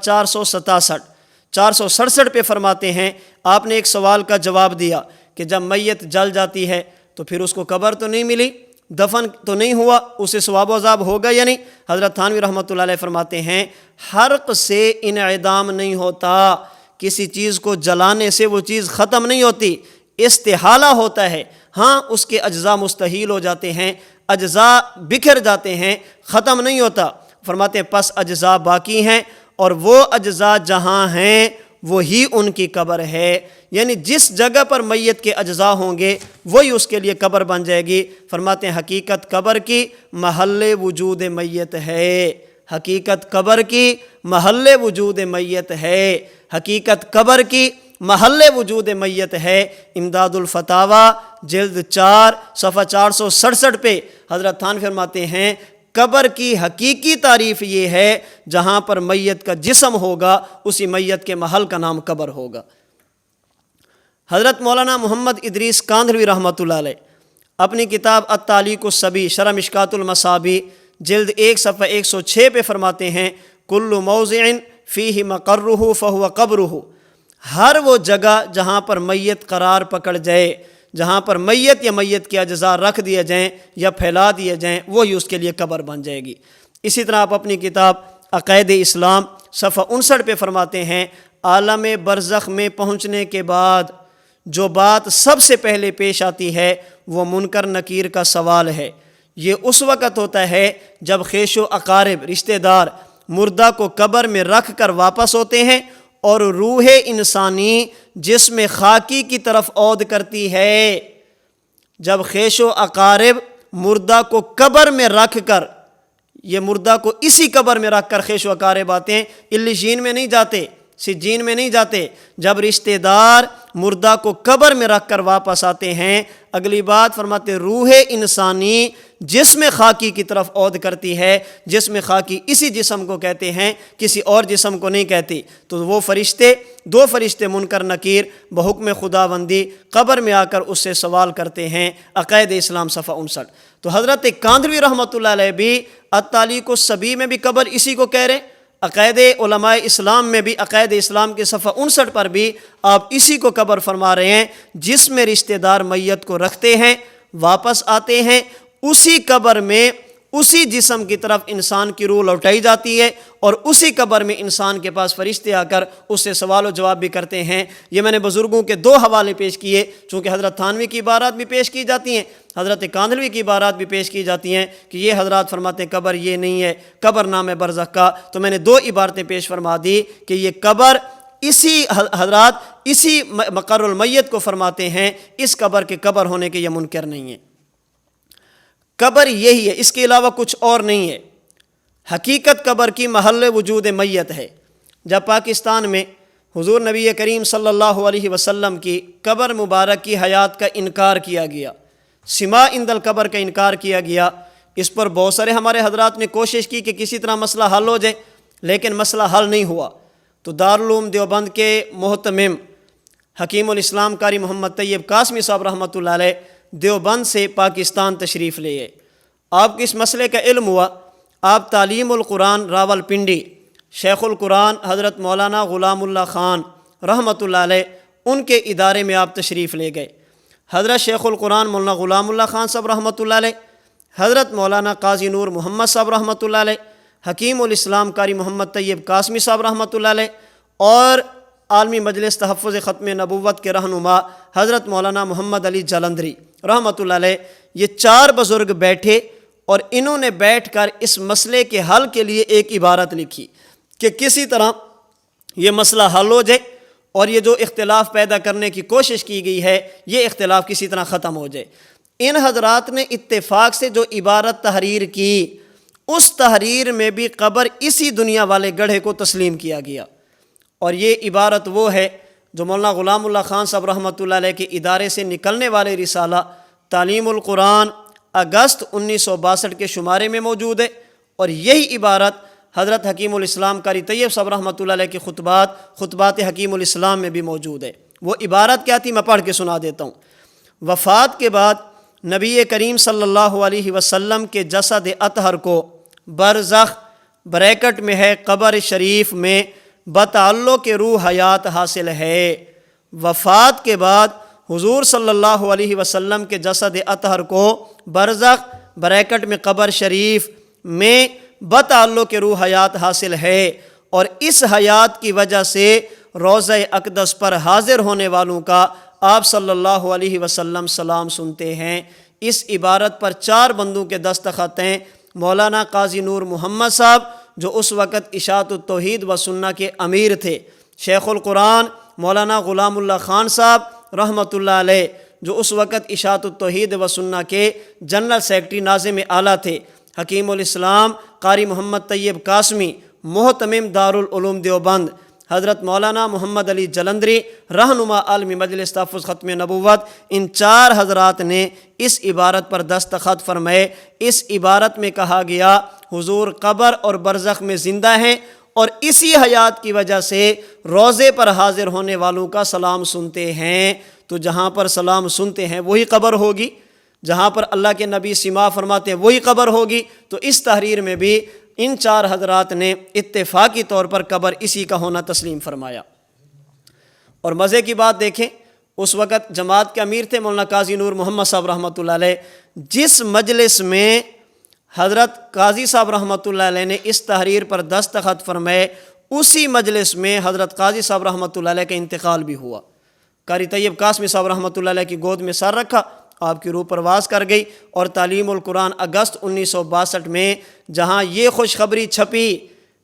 467 پہ فرماتے ہیں، آپ نے ایک سوال کا جواب دیا کہ جب میت جل جاتی ہے تو پھر اس کو قبر تو نہیں ملی، دفن تو نہیں ہوا، اسے ثواب و عذاب ہوگا یا نہیں؟ حضرت تھانوی رحمۃ اللہ علیہ فرماتے ہیں حرق سے انعدام نہیں ہوتا، کسی چیز کو جلانے سے وہ چیز ختم نہیں ہوتی، استحالہ ہوتا ہے۔ ہاں اس کے اجزاء مستحیل ہو جاتے ہیں، اجزاء بکھر جاتے ہیں، ختم نہیں ہوتا۔ فرماتے ہیں پس اجزاء باقی ہیں، اور وہ اجزاء جہاں ہیں وہی ان کی قبر ہے، یعنی جس جگہ پر میت کے اجزاء ہوں گے وہی اس کے لیے قبر بن جائے گی۔ فرماتے ہیں حقیقت قبر کی محل وجود میت ہے، حقیقت قبر کی محل وجود میت ہے، حقیقت قبر کی محل وجود میت ہے۔ امداد الفتاویٰ جلد 4 صفحہ 467 پہ حضرت تھانوی فرماتے ہیں قبر کی حقیقی تعریف یہ ہے جہاں پر میت کا جسم ہوگا اسی میت کے محل کا نام قبر ہوگا۔ حضرت مولانا محمد ادریس کاندھلوی رحمۃ اللہ علیہ اپنی کتاب التعلیق الصبی شرح مشکات المصابیح جلد 1 صفحہ 106 پہ فرماتے ہیں کل موضع فیہ مقرہ فہو قبرہ، ہر وہ جگہ جہاں پر میت قرار پکڑ جائے، جہاں پر میت یا میت کے اجزاء رکھ دیے جائیں یا پھیلا دیے جائیں وہی اس کے لیے قبر بن جائے گی۔ اسی طرح آپ اپنی کتاب عقائد اسلام صفحہ 59 پہ فرماتے ہیں عالم برزخ میں پہنچنے کے بعد جو بات سب سے پہلے پیش آتی ہے وہ منکر نکیر کا سوال ہے۔ یہ اس وقت ہوتا ہے جب خیش و اقارب رشتہ دار مردہ کو قبر میں رکھ کر واپس ہوتے ہیں اور روح انسانی جسم خاکی کی طرف عود کرتی ہے۔ جب خیش و اقارب مردہ کو قبر میں رکھ کر، یہ مردہ کو اسی قبر میں رکھ کر خیش و اقارب آتے ہیں، علیین میں نہیں جاتے، سجین میں نہیں جاتے۔ جب رشتہ دار مردہ کو قبر میں رکھ کر واپس آتے ہیں، اگلی بات فرماتے روح انسانی جسم خاکی کی طرف عود کرتی ہے۔ جسم خاکی اسی جسم کو کہتے ہیں، کسی اور جسم کو نہیں کہتی۔ تو وہ فرشتے، 2 فرشتے منکر نکیر بحکم خداوندی قبر میں آ کر اس سے سوال کرتے ہیں۔ عقائد اسلام صفحہ 59۔ تو حضرت کاندھلوی رحمۃ اللہ علیہ بھی التعلیق الصبی میں بھی قبر اسی کو کہہ رہے ہیں، عقائد علماء اسلام میں بھی عقائد اسلام کے صفحہ 59 پر بھی آپ اسی کو قبر فرما رہے ہیں۔ جس میں رشتہ دار میت کو رکھتے ہیں، واپس آتے ہیں، اسی قبر میں اسی جسم کی طرف انسان کی روح لوٹائی جاتی ہے، اور اسی قبر میں انسان کے پاس فرشتے آ کر اس سے سوال و جواب بھی کرتے ہیں۔ یہ میں نے بزرگوں کے 2 حوالے پیش کیے، چونکہ حضرت تھانوی کی عبارات بھی پیش کی جاتی ہیں، حضرت کاندھلوی کی عبارات بھی پیش کی جاتی ہیں کہ یہ حضرات فرماتے ہیں قبر یہ نہیں ہے، قبر نام ہے برزخ کا۔ تو میں نے 2 عبارتیں پیش فرما دی کہ یہ قبر اسی حضرات اسی مقر المیت کو فرماتے ہیں، اس قبر کے قبر ہونے کے یہ منکر نہیں ہے۔ قبر یہی ہے، اس کے علاوہ کچھ اور نہیں ہے۔ حقیقت قبر کی محل وجود میت ہے۔ جب پاکستان میں حضور نبی کریم صلی اللہ علیہ وسلم کی قبر مبارک کی حیات کا انکار کیا گیا، سما عند القبر کا انکار کیا گیا، اس پر بہت سارے ہمارے حضرات نے کوشش کی کہ کسی طرح مسئلہ حل ہو جائے، لیکن مسئلہ حل نہیں ہوا۔ تو دارالعلوم دیوبند کے محتمم حکیم الاسلام قاری محمد طیب قاسمی صاحب رحمۃ اللہ علیہ دیوبند سے پاکستان تشریف لے گئے۔ آپ کو اس مسئلے کا علم ہوا، آپ تعلیم القرآن راولپنڈی شیخ القرآن حضرت مولانا غلام اللہ خان رحمۃ اللہ علیہ ان کے ادارے میں آپ تشریف لے گئے۔ حضرت شیخ القرآن مولانا غلام اللہ خان صاحب رحمۃ اللہ علیہ، حضرت مولانا قاضی نور محمد صاحب رحمۃ اللہ علیہ، حکیم الاسلام قاری محمد طیب قاسمی صاحب رحمۃ اللہ علیہ، اور عالمی مجلس تحفظ ختم نبوت کے رہنما حضرت مولانا محمد علی جلندری رحمۃ اللہ علیہ، یہ چار بزرگ بیٹھے اور انہوں نے بیٹھ کر اس مسئلے کے حل کے لیے ایک عبارت لکھی کہ کسی طرح یہ مسئلہ حل ہو جائے اور یہ جو اختلاف پیدا کرنے کی کوشش کی گئی ہے یہ اختلاف کسی طرح ختم ہو جائے۔ ان حضرات نے اتفاق سے جو عبارت تحریر کی، اس تحریر میں بھی قبر اسی دنیا والے گڑھے کو تسلیم کیا گیا، اور یہ عبارت وہ ہے جو مولانا غلام اللہ خان صاحب رحمۃ اللہ علیہ کے ادارے سے نکلنے والے رسالہ تعلیم القرآن اگست 1962 کے شمارے میں موجود ہے، اور یہی عبارت حضرت حکیم الاسلام قاری طیب صاحب رحمۃ اللہ علیہ کے خطبات حکیم الاسلام میں بھی موجود ہے۔ وہ عبارت کیا تھی میں پڑھ کے سنا دیتا ہوں۔ وفات کے بعد نبی کریم صلی اللہ علیہ وسلم کے جسد اطہر کو برزخ بریکٹ میں ہے قبر شریف میں بتعلق روح حیات حاصل ہے۔ وفات کے بعد حضور صلی اللہ علیہ وسلم کے جسد اطہر کو برزخ بریکٹ میں قبر شریف میں بتعلق روح حیات حاصل ہے، اور اس حیات کی وجہ سے روضہ اقدس پر حاضر ہونے والوں کا آپ صلی اللہ علیہ وسلم سلام سنتے ہیں۔ اس عبارت پر چار بندوں کے دستخط ہیں، مولانا قاضی نور محمد صاحب جو اس وقت اشاعت التوحید و سنہ کے امیر تھے، شیخ القرآن مولانا غلام اللہ خان صاحب رحمۃ اللہ علیہ جو اس وقت اشاعت التوحید و سنہ کے جنرل سیکرٹری ناظم اعلیٰ تھے، حکیم الاسلام قاری محمد طیب قاسمی محتمم دارالعلوم دیوبند، حضرت مولانا محمد علی جلندری رہنما عالمی مجلس تحفظ ختم نبوت، ان چار حضرات نے اس عبارت پر دستخط فرمائے۔ اس عبارت میں کہا گیا حضور قبر اور برزخ میں زندہ ہیں، اور اسی حیات کی وجہ سے روضے پر حاضر ہونے والوں کا سلام سنتے ہیں۔ تو جہاں پر سلام سنتے ہیں وہی قبر ہوگی، جہاں پر اللہ کے نبی سما فرماتے ہیں وہی قبر ہوگی۔ تو اس تحریر میں بھی ان چار حضرات نے اتفاقی طور پر قبر اسی کا ہونا تسلیم فرمایا۔ اور مزے کی بات دیکھیں، اس وقت جماعت کے امیر تھے مولانا قاضی نور محمد صاحب رحمۃ اللہ علیہ، جس مجلس میں حضرت قاضی صاحب رحمۃ اللہ علیہ نے اس تحریر پر دستخط فرمائے، اسی مجلس میں حضرت قاضی صاحب رحمۃ اللہ علیہ کا انتقال بھی ہوا۔ قاری طیب قاسمی صاحب رحمۃ اللہ علیہ کی گود میں سر رکھا، آپ کی روح پرواز کر گئی، اور تعلیم القرآن اگست 1962 میں جہاں یہ خوشخبری چھپی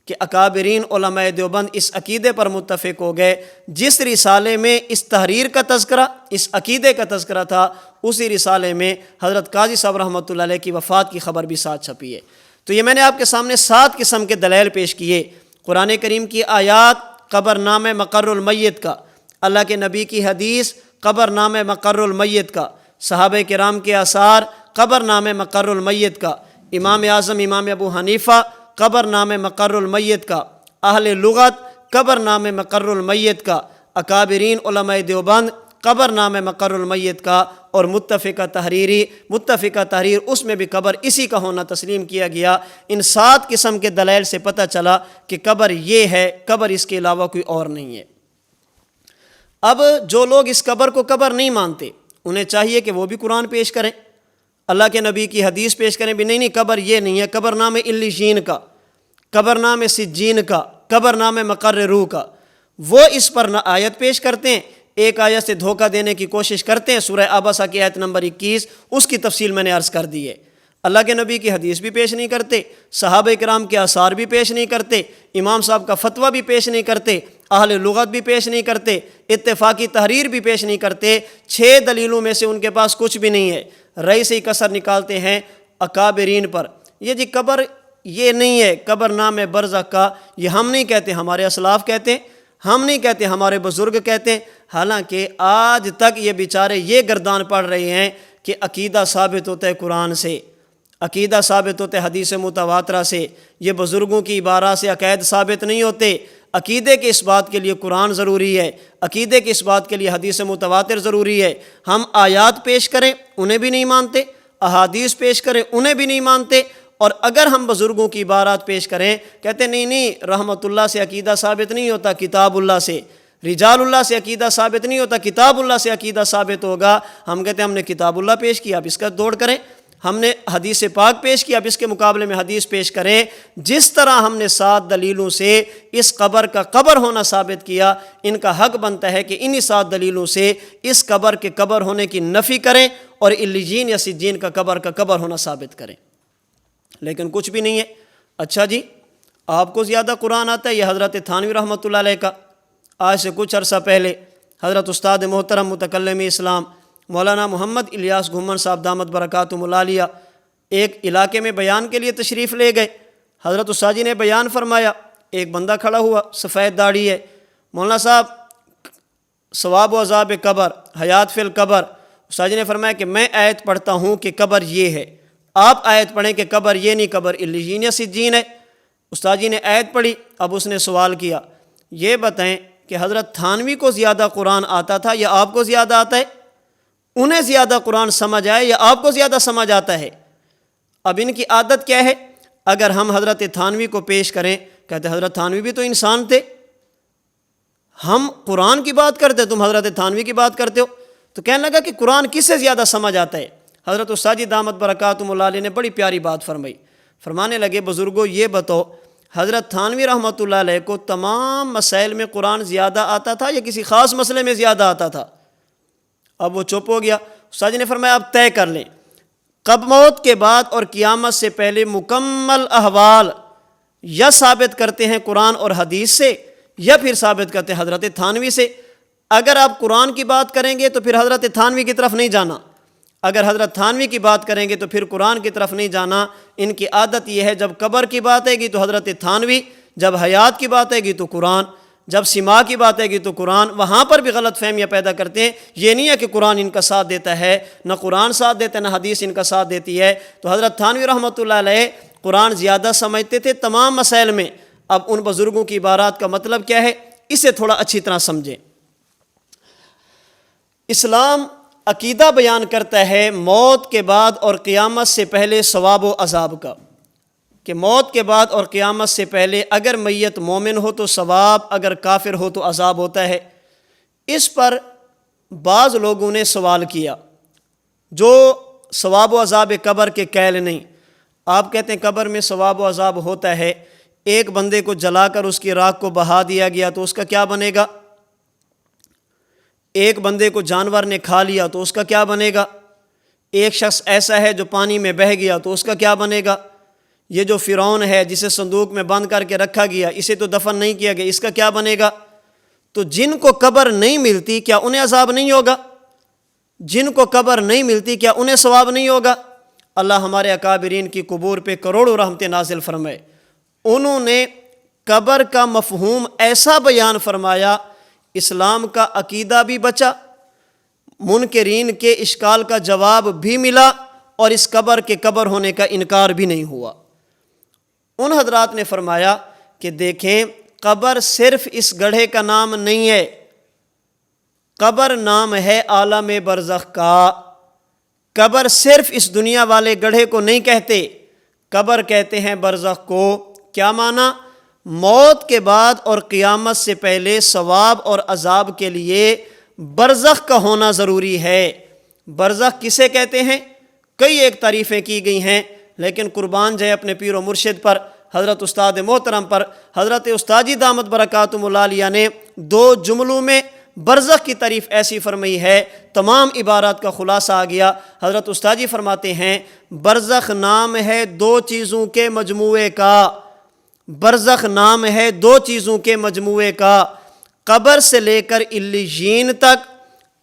کہ اکابرین علماء دیوبند اس عقیدے پر متفق ہو گئے، جس رسالے میں اس تحریر کا تذکرہ، اس عقیدے کا تذکرہ تھا، اسی رسالے میں حضرت قاضی صاحب رحمۃ اللہ علیہ کی وفات کی خبر بھی ساتھ چھپی ہے۔ تو یہ میں نے آپ کے سامنے 7 قسم کے دلائل پیش کیے، قرآن کریم کی آیات قبر نام مقر المیت کا، اللہ کے نبی کی حدیث قبر نام مقر المیت کا، صحابہ کرام کے آثار قبر نام مقر المیت کا، امام اعظم امام ابو حنیفہ قبر نام مقر المیت کا، اہل لغت قبر نام مقر المیت کا، اکابرین علماء دیوبند قبر نام مقر المیت کا، اور متفقہ تحریر اس میں بھی قبر اسی کا ہونا تسلیم کیا گیا۔ ان 7 قسم کے دلائل سے پتہ چلا کہ قبر یہ ہے، قبر اس کے علاوہ کوئی اور نہیں ہے۔ اب جو لوگ اس قبر کو قبر نہیں مانتے، انہیں چاہیے کہ وہ بھی قرآن پیش کریں، اللہ کے نبی کی حدیث پیش کریں بھی نہیں قبر یہ نہیں ہے، قبر نام علیین کا، قبر نام سجین کا، قبر نام مقر روح کا۔ وہ اس پر نہ آیت پیش کرتے ہیں، ایک آیت سے دھوکہ دینے کی کوشش کرتے ہیں، سورہ عبسہ کی آیت نمبر 21، اس کی تفصیل میں نے عرض کر دی ہے۔ اللہ کے نبی کی حدیث بھی پیش نہیں کرتے، صحابہ کرام کے آثار بھی پیش نہیں کرتے، امام صاحب کا فتویٰ بھی پیش نہیں کرتے، اہل لغت بھی پیش نہیں کرتے، اتفاقی تحریر بھی پیش نہیں کرتے۔ 6 دلیلوں میں سے ان کے پاس کچھ بھی نہیں ہے، رئی سے ہی کسر نکالتے ہیں، اکابرین پر۔ یہ جی قبر یہ نہیں ہے، قبر نام ہے برزخ کا، یہ ہم نہیں کہتے، ہمارے اسلاف کہتے ہیں، ہم نہیں کہتے، ہمارے بزرگ کہتے ہیں۔ حالانکہ آج تک یہ بیچارے یہ گردان پڑھ رہے ہیں کہ عقیدہ ثابت ہوتا ہے قرآن سے، عقیدہ ثابت ہوتا ہے حدیث متواترہ سے، یہ بزرگوں کی عبارات سے عقائد ثابت نہیں ہوتے۔ عقیدے کے اس بات کے لیے قرآن ضروری ہے، عقیدے کے اس بات کے لیے حدیث متواتر ضروری ہے۔ ہم آیات پیش کریں انہیں بھی نہیں مانتے، احادیث پیش کریں انہیں بھی نہیں مانتے، اور اگر ہم بزرگوں کی عبارات پیش کریں کہتے نہیں رحمت اللہ سے عقیدہ ثابت نہیں ہوتا، کتاب اللہ سے، رجال اللہ سے عقیدہ ثابت نہیں ہوتا، کتاب اللہ سے عقیدہ ثابت ہوگا۔ ہم کہتے ہیں ہم نے کتاب اللہ پیش کیا، اب اس کا دوڑ کریں، ہم نے حدیث پاک پیش کیا، اب اس کے مقابلے میں حدیث پیش کریں۔ جس طرح ہم نے 7 دلیلوں سے اس قبر کا قبر ہونا ثابت کیا، ان کا حق بنتا ہے کہ انہی 7 دلیلوں سے اس قبر کے قبر ہونے کی نفی کریں اور علیین یا سجین کا قبر ہونا ثابت کریں۔ لیکن کچھ بھی نہیں ہے۔ اچھا جی، آپ کو زیادہ قرآن آتا ہے یہ حضرت تھانوی رحمۃ اللہ علیہ کا۔ آج سے کچھ عرصہ پہلے حضرت استاد محترم متکلم اسلام مولانا محمد الیاس گھمن صاحب دامت برکاتہم العالیہ ایک علاقے میں بیان کے لیے تشریف لے گئے۔ حضرت استاد جی نے بیان فرمایا، ایک بندہ کھڑا ہوا، سفید داڑھی ہے، مولانا صاحب ثواب و عذاب قبر، حیات فی القبر۔ استاد جی نے فرمایا کہ میں آیت پڑھتا ہوں کہ قبر یہ ہے، آپ آیت پڑھیں کہ قبر یہ نہیں، قبر علیین یا سجین ہے۔ استاد جی نے آیت پڑھی، اب اس نے سوال کیا، یہ بتائیں کہ حضرت تھانوی کو زیادہ قرآن آتا تھا یا آپ کو زیادہ آتا ہے؟ انہیں زیادہ قرآن سمجھ آئے یا آپ کو زیادہ سمجھ آتا ہے؟ اب ان کی عادت کیا ہے؟ اگر ہم حضرت تھانوی کو پیش کریں، کہتے حضرت تھانوی بھی تو انسان تھے، ہم قرآن کی بات کرتے تم حضرت تھانوی کی بات کرتے ہو۔ تو کہنے لگا کہ قرآن کس سے زیادہ سمجھ آتا ہے؟ حضرت استاد جی دامت برکاتہم اللہ علیہ نے بڑی پیاری بات فرمائی، فرمانے لگے بزرگوں یہ بتاؤ حضرت تھانوی رحمۃ اللہ علیہ کو تمام مسائل میں قرآن زیادہ آتا تھا یا کسی خاص مسئلے میں زیادہ آتا تھا؟ اب وہ چپ ہو گیا۔ استاد جی نے فرمایا اب طے کر لیں، موت کے بعد اور قیامت سے پہلے مکمل احوال یا ثابت کرتے ہیں قرآن اور حدیث سے یا پھر ثابت کرتے ہیں حضرت تھانوی سے۔ اگر آپ قرآن کی بات کریں گے تو پھر حضرت تھانوی کی طرف نہیں جانا، اگر حضرت تھانوی کی بات کریں گے تو پھر قرآن کی طرف نہیں جانا۔ ان کی عادت یہ ہے جب قبر کی بات آئے گی تو حضرت تھانوی، جب حیات کی بات آئے گی تو قرآن، جب سما کی بات آئے گی تو قرآن۔ وہاں پر بھی غلط فہمیاں پیدا کرتے ہیں۔ یہ نہیں ہے کہ قرآن ان کا ساتھ دیتا ہے، نہ قرآن ساتھ دیتا ہے نہ حدیث ان کا ساتھ دیتی ہے۔ تو حضرت تھانوی رحمۃ اللہ علیہ قرآن زیادہ سمجھتے تھے تمام مسائل میں۔ اب ان بزرگوں کی عبارات کا مطلب کیا ہے، اسے تھوڑا اچھی طرح سمجھیں۔ اسلام عقیدہ بیان کرتا ہے موت کے بعد اور قیامت سے پہلے ثواب و عذاب کا، کہ موت کے بعد اور قیامت سے پہلے اگر میت مومن ہو تو ثواب، اگر کافر ہو تو عذاب ہوتا ہے۔ اس پر بعض لوگوں نے سوال کیا جو ثواب و عذاب قبر کے قائل نہیں۔ آپ کہتے ہیں قبر میں ثواب و عذاب ہوتا ہے، ایک بندے کو جلا کر اس کی راکھ کو بہا دیا گیا تو اس کا کیا بنے گا؟ ایک بندے کو جانور نے کھا لیا تو اس کا کیا بنے گا؟ ایک شخص ایسا ہے جو پانی میں بہہ گیا تو اس کا کیا بنے گا؟ یہ جو فرعون ہے جسے صندوق میں بند کر کے رکھا گیا، اسے تو دفن نہیں کیا گیا، اس کا کیا بنے گا؟ تو جن کو قبر نہیں ملتی کیا انہیں عذاب نہیں ہوگا؟ جن کو قبر نہیں ملتی کیا انہیں ثواب نہیں ہوگا؟ اللہ ہمارے اکابرین کی قبور پہ کروڑوں رحمتیں نازل فرمائے۔ انہوں نے قبر کا مفہوم ایسا بیان فرمایا، اسلام کا عقیدہ بھی بچا، منکرین کے اشکال کا جواب بھی ملا، اور اس قبر کے قبر ہونے کا انکار بھی نہیں ہوا۔ ان حضرات نے فرمایا کہ دیکھیں قبر صرف اس گڑھے کا نام نہیں ہے، قبر نام ہے عالم برزخ کا۔ قبر صرف اس دنیا والے گڑھے کو نہیں کہتے، قبر کہتے ہیں برزخ کو۔ کیا معنی؟ موت کے بعد اور قیامت سے پہلے ثواب اور عذاب کے لیے برزخ کا ہونا ضروری ہے۔ برزخ کسے کہتے ہیں؟ کئی ایک تعریفیں کی گئی ہیں، لیکن قربان جائے اپنے پیر و مرشد پر، حضرت استاد محترم پر، حضرت استاد جی دامت برکاتہم اللہ علیہ نے 2 جملوں میں برزخ کی تعریف ایسی فرمائی ہے، تمام عبارات کا خلاصہ آ گیا۔ حضرت استاد جی فرماتے ہیں برزخ نام ہے 2 چیزوں کے مجموعے کا، برزخ نام ہے 2 چیزوں کے مجموعے کا، قبر سے لے کر علیین تک،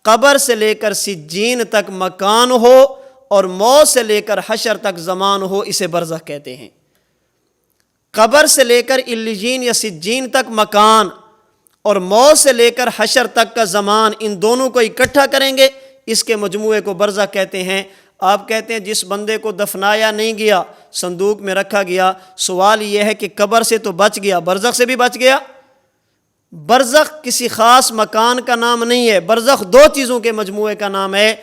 قبر سے لے کر سجین تک مکان ہو اور موت سے لے کر حشر تک زمان ہو، اسے برزخ کہتے ہیں۔ قبر سے لے کر علیین یا سجین تک مکان اور موت سے لے کر حشر تک کا زمان، ان دونوں کو اکٹھا کریں گے، اس کے مجموعے کو برزخ کہتے ہیں۔ آپ کہتے ہیں جس بندے کو دفنایا نہیں گیا، صندوق میں رکھا گیا، سوال یہ ہے کہ قبر سے تو بچ گیا، برزخ سے بھی بچ گیا؟ برزخ کسی خاص مکان کا نام نہیں ہے، برزخ دو چیزوں کے مجموعے کا نام ہے۔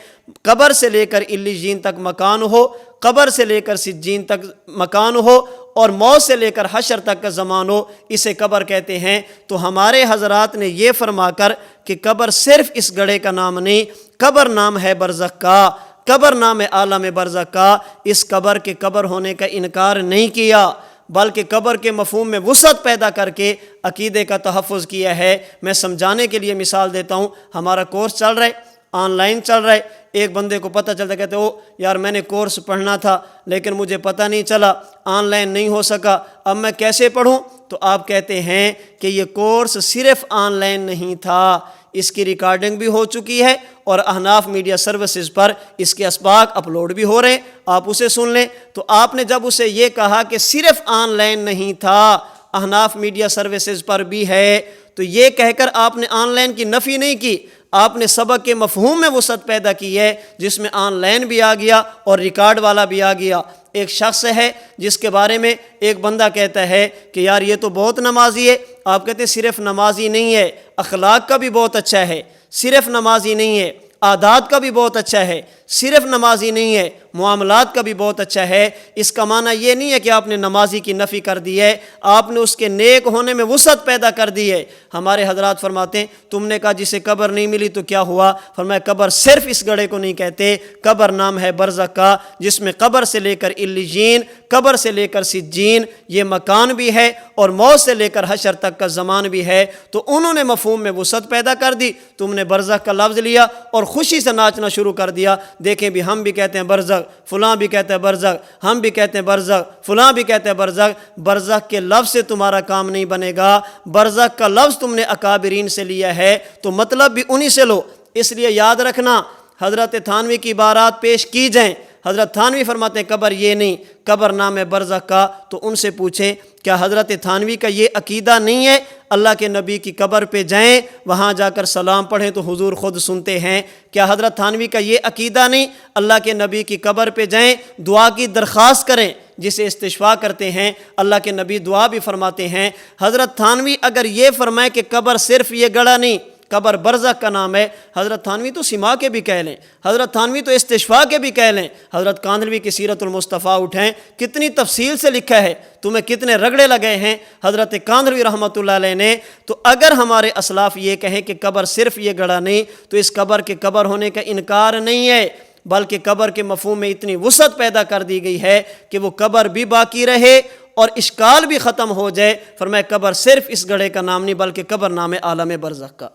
قبر سے لے کر علیین تک مکان ہو، قبر سے لے کر سجین تک مکان ہو، اور موت سے لے کر حشر تک کا زمان ہو، اسے قبر کہتے ہیں۔ تو ہمارے حضرات نے یہ فرما کر کہ قبر صرف اس گڑھے کا نام نہیں، قبر نام ہے برزخ کا، قبر نام ہے عالم برزخ کا، اس قبر کے قبر ہونے کا انکار نہیں کیا، بلکہ قبر کے مفہوم میں وسعت پیدا کر کے عقیدے کا تحفظ کیا ہے۔ میں سمجھانے کے لیے مثال دیتا ہوں، ہمارا کورس چل رہا ہے، آن لائن چل رہا ہے، ایک بندے کو پتہ چلتا، کہتے او یار میں نے کورس پڑھنا تھا لیکن مجھے پتہ نہیں چلا، آن لائن نہیں ہو سکا، اب میں کیسے پڑھوں؟ تو آپ کہتے ہیں کہ یہ کورس صرف آن لائن نہیں تھا، اس کی ریکارڈنگ بھی ہو چکی ہے اور احناف میڈیا سروسز پر اس کے اسباق اپلوڈ بھی ہو رہے ہیں، آپ اسے سن لیں۔ تو آپ نے جب اسے یہ کہا کہ صرف آن لائن نہیں تھا، احناف میڈیا سروسز پر بھی ہے، تو یہ کہہ کر آپ نے آن لائن کی نفی نہیں کی، آپ نے سبق کے مفہوم میں وسعت پیدا کی ہے، جس میں آن لائن بھی آ گیا اور ریکارڈ والا بھی آ گیا۔ ایک شخص ہے جس کے بارے میں ایک بندہ کہتا ہے کہ یار یہ تو بہت نمازی ہے، آپ کہتے ہیں صرف نمازی نہیں ہے، اخلاق کا بھی بہت اچھا ہے، صرف نمازی نہیں ہے، عادات کا بھی بہت اچھا ہے، صرف نمازی نہیں ہے، معاملات کا بھی بہت اچھا ہے۔ اس کا معنی یہ نہیں ہے کہ آپ نے نمازی کی نفی کر دی ہے، آپ نے اس کے نیک ہونے میں وسعت پیدا کر دی ہے۔ ہمارے حضرات فرماتے ہیں تم نے کہا جسے قبر نہیں ملی تو کیا ہوا؟ فرمایا قبر صرف اس گڑھے کو نہیں کہتے، قبر نام ہے برزخ کا، جس میں قبر سے لے کر علیین، قبر سے لے کر سجین یہ مکان بھی ہے اور موت سے لے کر حشر تک کا زمان بھی ہے۔ تو انہوں نے مفہوم میں وسعت پیدا کر دی، تم نے برزخ کا لفظ لیا اور خوشی سے ناچنا شروع کر دیا۔ دیکھیں بھی ہم بھی کہتے ہیں برزخ، فلاں بھی کہتے ہیں برزخ، ہم بھی کہتے ہیں برزخ، فلاں بھی کہتے ہیں برزخ۔ برزخ کے لفظ سے تمہارا کام نہیں بنے گا، برزخ کا لفظ تم نے اکابرین سے لیا ہے تو مطلب بھی انہی سے لو۔ اس لیے یاد رکھنا، حضرت تھانوی کی عبارات پیش کی جائیں، حضرت تھانوی فرماتے ہیں قبر یہ نہیں، قبر نام ہے برزخ کا، تو ان سے پوچھیں کیا حضرت تھانوی کا یہ عقیدہ نہیں ہے اللہ کے نبی کی قبر پہ جائیں، وہاں جا کر سلام پڑھیں تو حضور خود سنتے ہیں؟ کیا حضرت تھانوی کا یہ عقیدہ نہیں اللہ کے نبی کی قبر پہ جائیں، دعا کی درخواست کریں جسے استشفاء کرتے ہیں؟ اللہ کے نبی دعا بھی فرماتے ہیں۔ حضرت تھانوی اگر یہ فرمائے کہ قبر صرف یہ گڑھا نہیں، قبر برزخ کا نام ہے، حضرت تھانوی تو سما کے بھی کہہ لیں، حضرت تھانوی تو استشفاء کے بھی کہہ لیں، حضرت کاندھلوی کی سیرت المصطفیٰ اٹھیں، کتنی تفصیل سے لکھا ہے، تمہیں کتنے رگڑے لگے ہیں حضرت کاندھلوی رحمۃ اللہ علیہ نے۔ تو اگر ہمارے اسلاف یہ کہیں کہ قبر صرف یہ گڑھا نہیں، تو اس قبر کے قبر ہونے کا انکار نہیں ہے، بلکہ قبر کے مفہوم میں اتنی وسعت پیدا کر دی گئی ہے کہ وہ قبر بھی باقی رہے اور اشکال بھی ختم ہو جائے۔ فرمایا قبر صرف اس گڑھے کا نام نہیں بلکہ قبر نام ہے عالم برزخ کا۔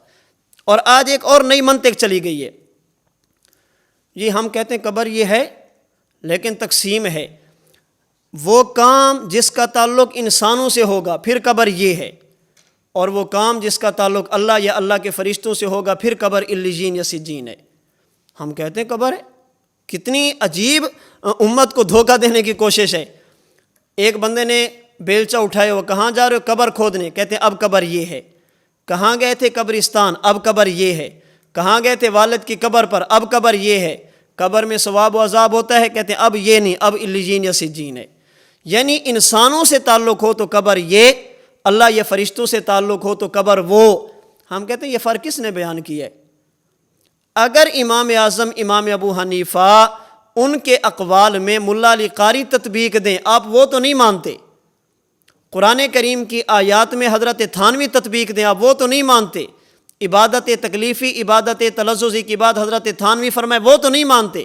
اور آج ایک اور نئی منطق چلی گئی ہے، یہ ہم کہتے ہیں قبر یہ ہے لیکن تقسیم ہے، وہ کام جس کا تعلق انسانوں سے ہوگا پھر قبر یہ ہے، اور وہ کام جس کا تعلق اللہ یا اللہ کے فرشتوں سے ہوگا پھر قبر علیین یا سجین ہے۔ ہم کہتے ہیں قبر ہے، کتنی عجیب امت کو دھوکہ دینے کی کوشش ہے۔ ایک بندے نے بیلچہ اٹھائے، وہ کہاں جا رہے ہو؟ قبر کھودنے۔ کہتے ہیں اب قبر یہ ہے۔ کہاں گئے تھے؟ قبرستان۔ اب قبر یہ ہے۔ کہاں گئے تھے؟ والد کی قبر پر۔ اب قبر یہ ہے۔ قبر میں ثواب و عذاب ہوتا ہے، کہتے ہیں اب یہ نہیں، اب علیین یا سجین ہے۔ یعنی انسانوں سے تعلق ہو تو قبر یہ، اللہ یا فرشتوں سے تعلق ہو تو قبر وہ۔ ہم کہتے ہیں یہ فرق کس نے بیان کیا ہے؟ اگر امام اعظم امام ابو حنیفہ ان کے اقوال میں ملا علی قاری تطبیق دیں، آپ وہ تو نہیں مانتے۔ قرآن کریم کی آیات میں حضرت تھانوی تطبیق دیں، آپ وہ تو نہیں مانتے۔ عبادت تکلیفی، عبادت تلذذی کی بات حضرت تھانوی فرمائے، وہ تو نہیں مانتے۔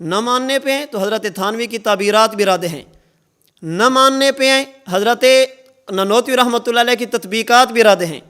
نہ ماننے پہ ہیں تو حضرت تھانوی کی تعبیرات بھی رد ہیں، نہ ماننے پہ ہیں حضرت نانوتوی رحمۃ اللہ علیہ کی تطبیقات بھی رد ہیں،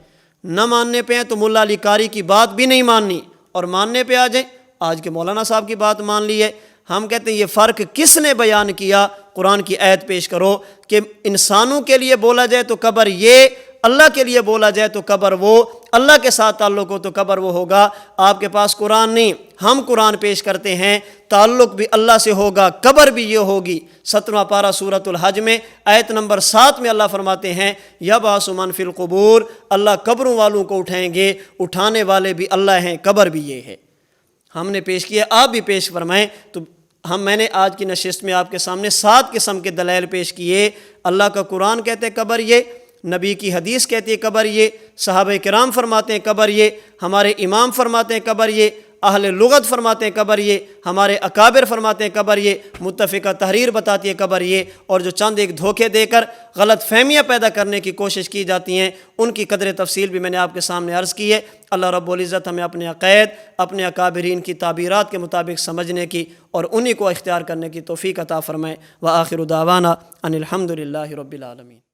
نہ ماننے پہ ہیں تو ملا علی قاری کی بات بھی نہیں ماننی، اور ماننے پہ آ جائیں آج کے مولانا صاحب کی بات مان لی ہے۔ ہم کہتے ہیں یہ فرق کس نے بیان کیا؟ قرآن کی آیت پیش کرو کہ انسانوں کے لیے بولا جائے تو قبر یہ، اللہ کے لیے بولا جائے تو قبر وہ، اللہ کے ساتھ تعلق ہو تو قبر وہ ہوگا۔ آپ کے پاس قرآن نہیں، ہم قرآن پیش کرتے ہیں، تعلق بھی اللہ سے ہوگا، قبر بھی یہ ہوگی۔ 17واں پارہ سورۃ الحج میں آیت نمبر 7 میں اللہ فرماتے ہیں یبعث من فی القبور، اللہ قبروں والوں کو اٹھائیں گے، اٹھانے والے بھی اللہ ہیں، قبر بھی یہ ہے۔ ہم نے پیش کیا، آپ بھی پیش فرمائیں۔ تو میں نے آج کی نشست میں آپ کے سامنے 7 قسم کے دلائل پیش کیے۔ اللہ کا قرآن کہتے ہیں قبر یہ، نبی کی حدیث کہتی ہے قبر یہ، صحابہ کرام فرماتے ہیں قبر یہ، ہمارے امام فرماتے ہیں قبر یہ، اہل لغت فرماتے ہیں قبر یہ، ہمارے اکابر فرماتے ہیں قبر یہ، متفقہ تحریر بتاتی ہے قبر یہ، اور جو چند ایک دھوکے دے کر غلط فہمیاں پیدا کرنے کی کوشش کی جاتی ہیں ان کی قدر تفصیل بھی میں نے آپ کے سامنے عرض کی ہے۔ اللہ رب العزت ہمیں اپنے عقائد، اپنے اکابرین کی تعبیرات کے مطابق سمجھنے کی اور انہی کو اختیار کرنے کی توفیق عطا فرمائے۔ وآخر دعوانا ان الحمد للہ رب العالمین۔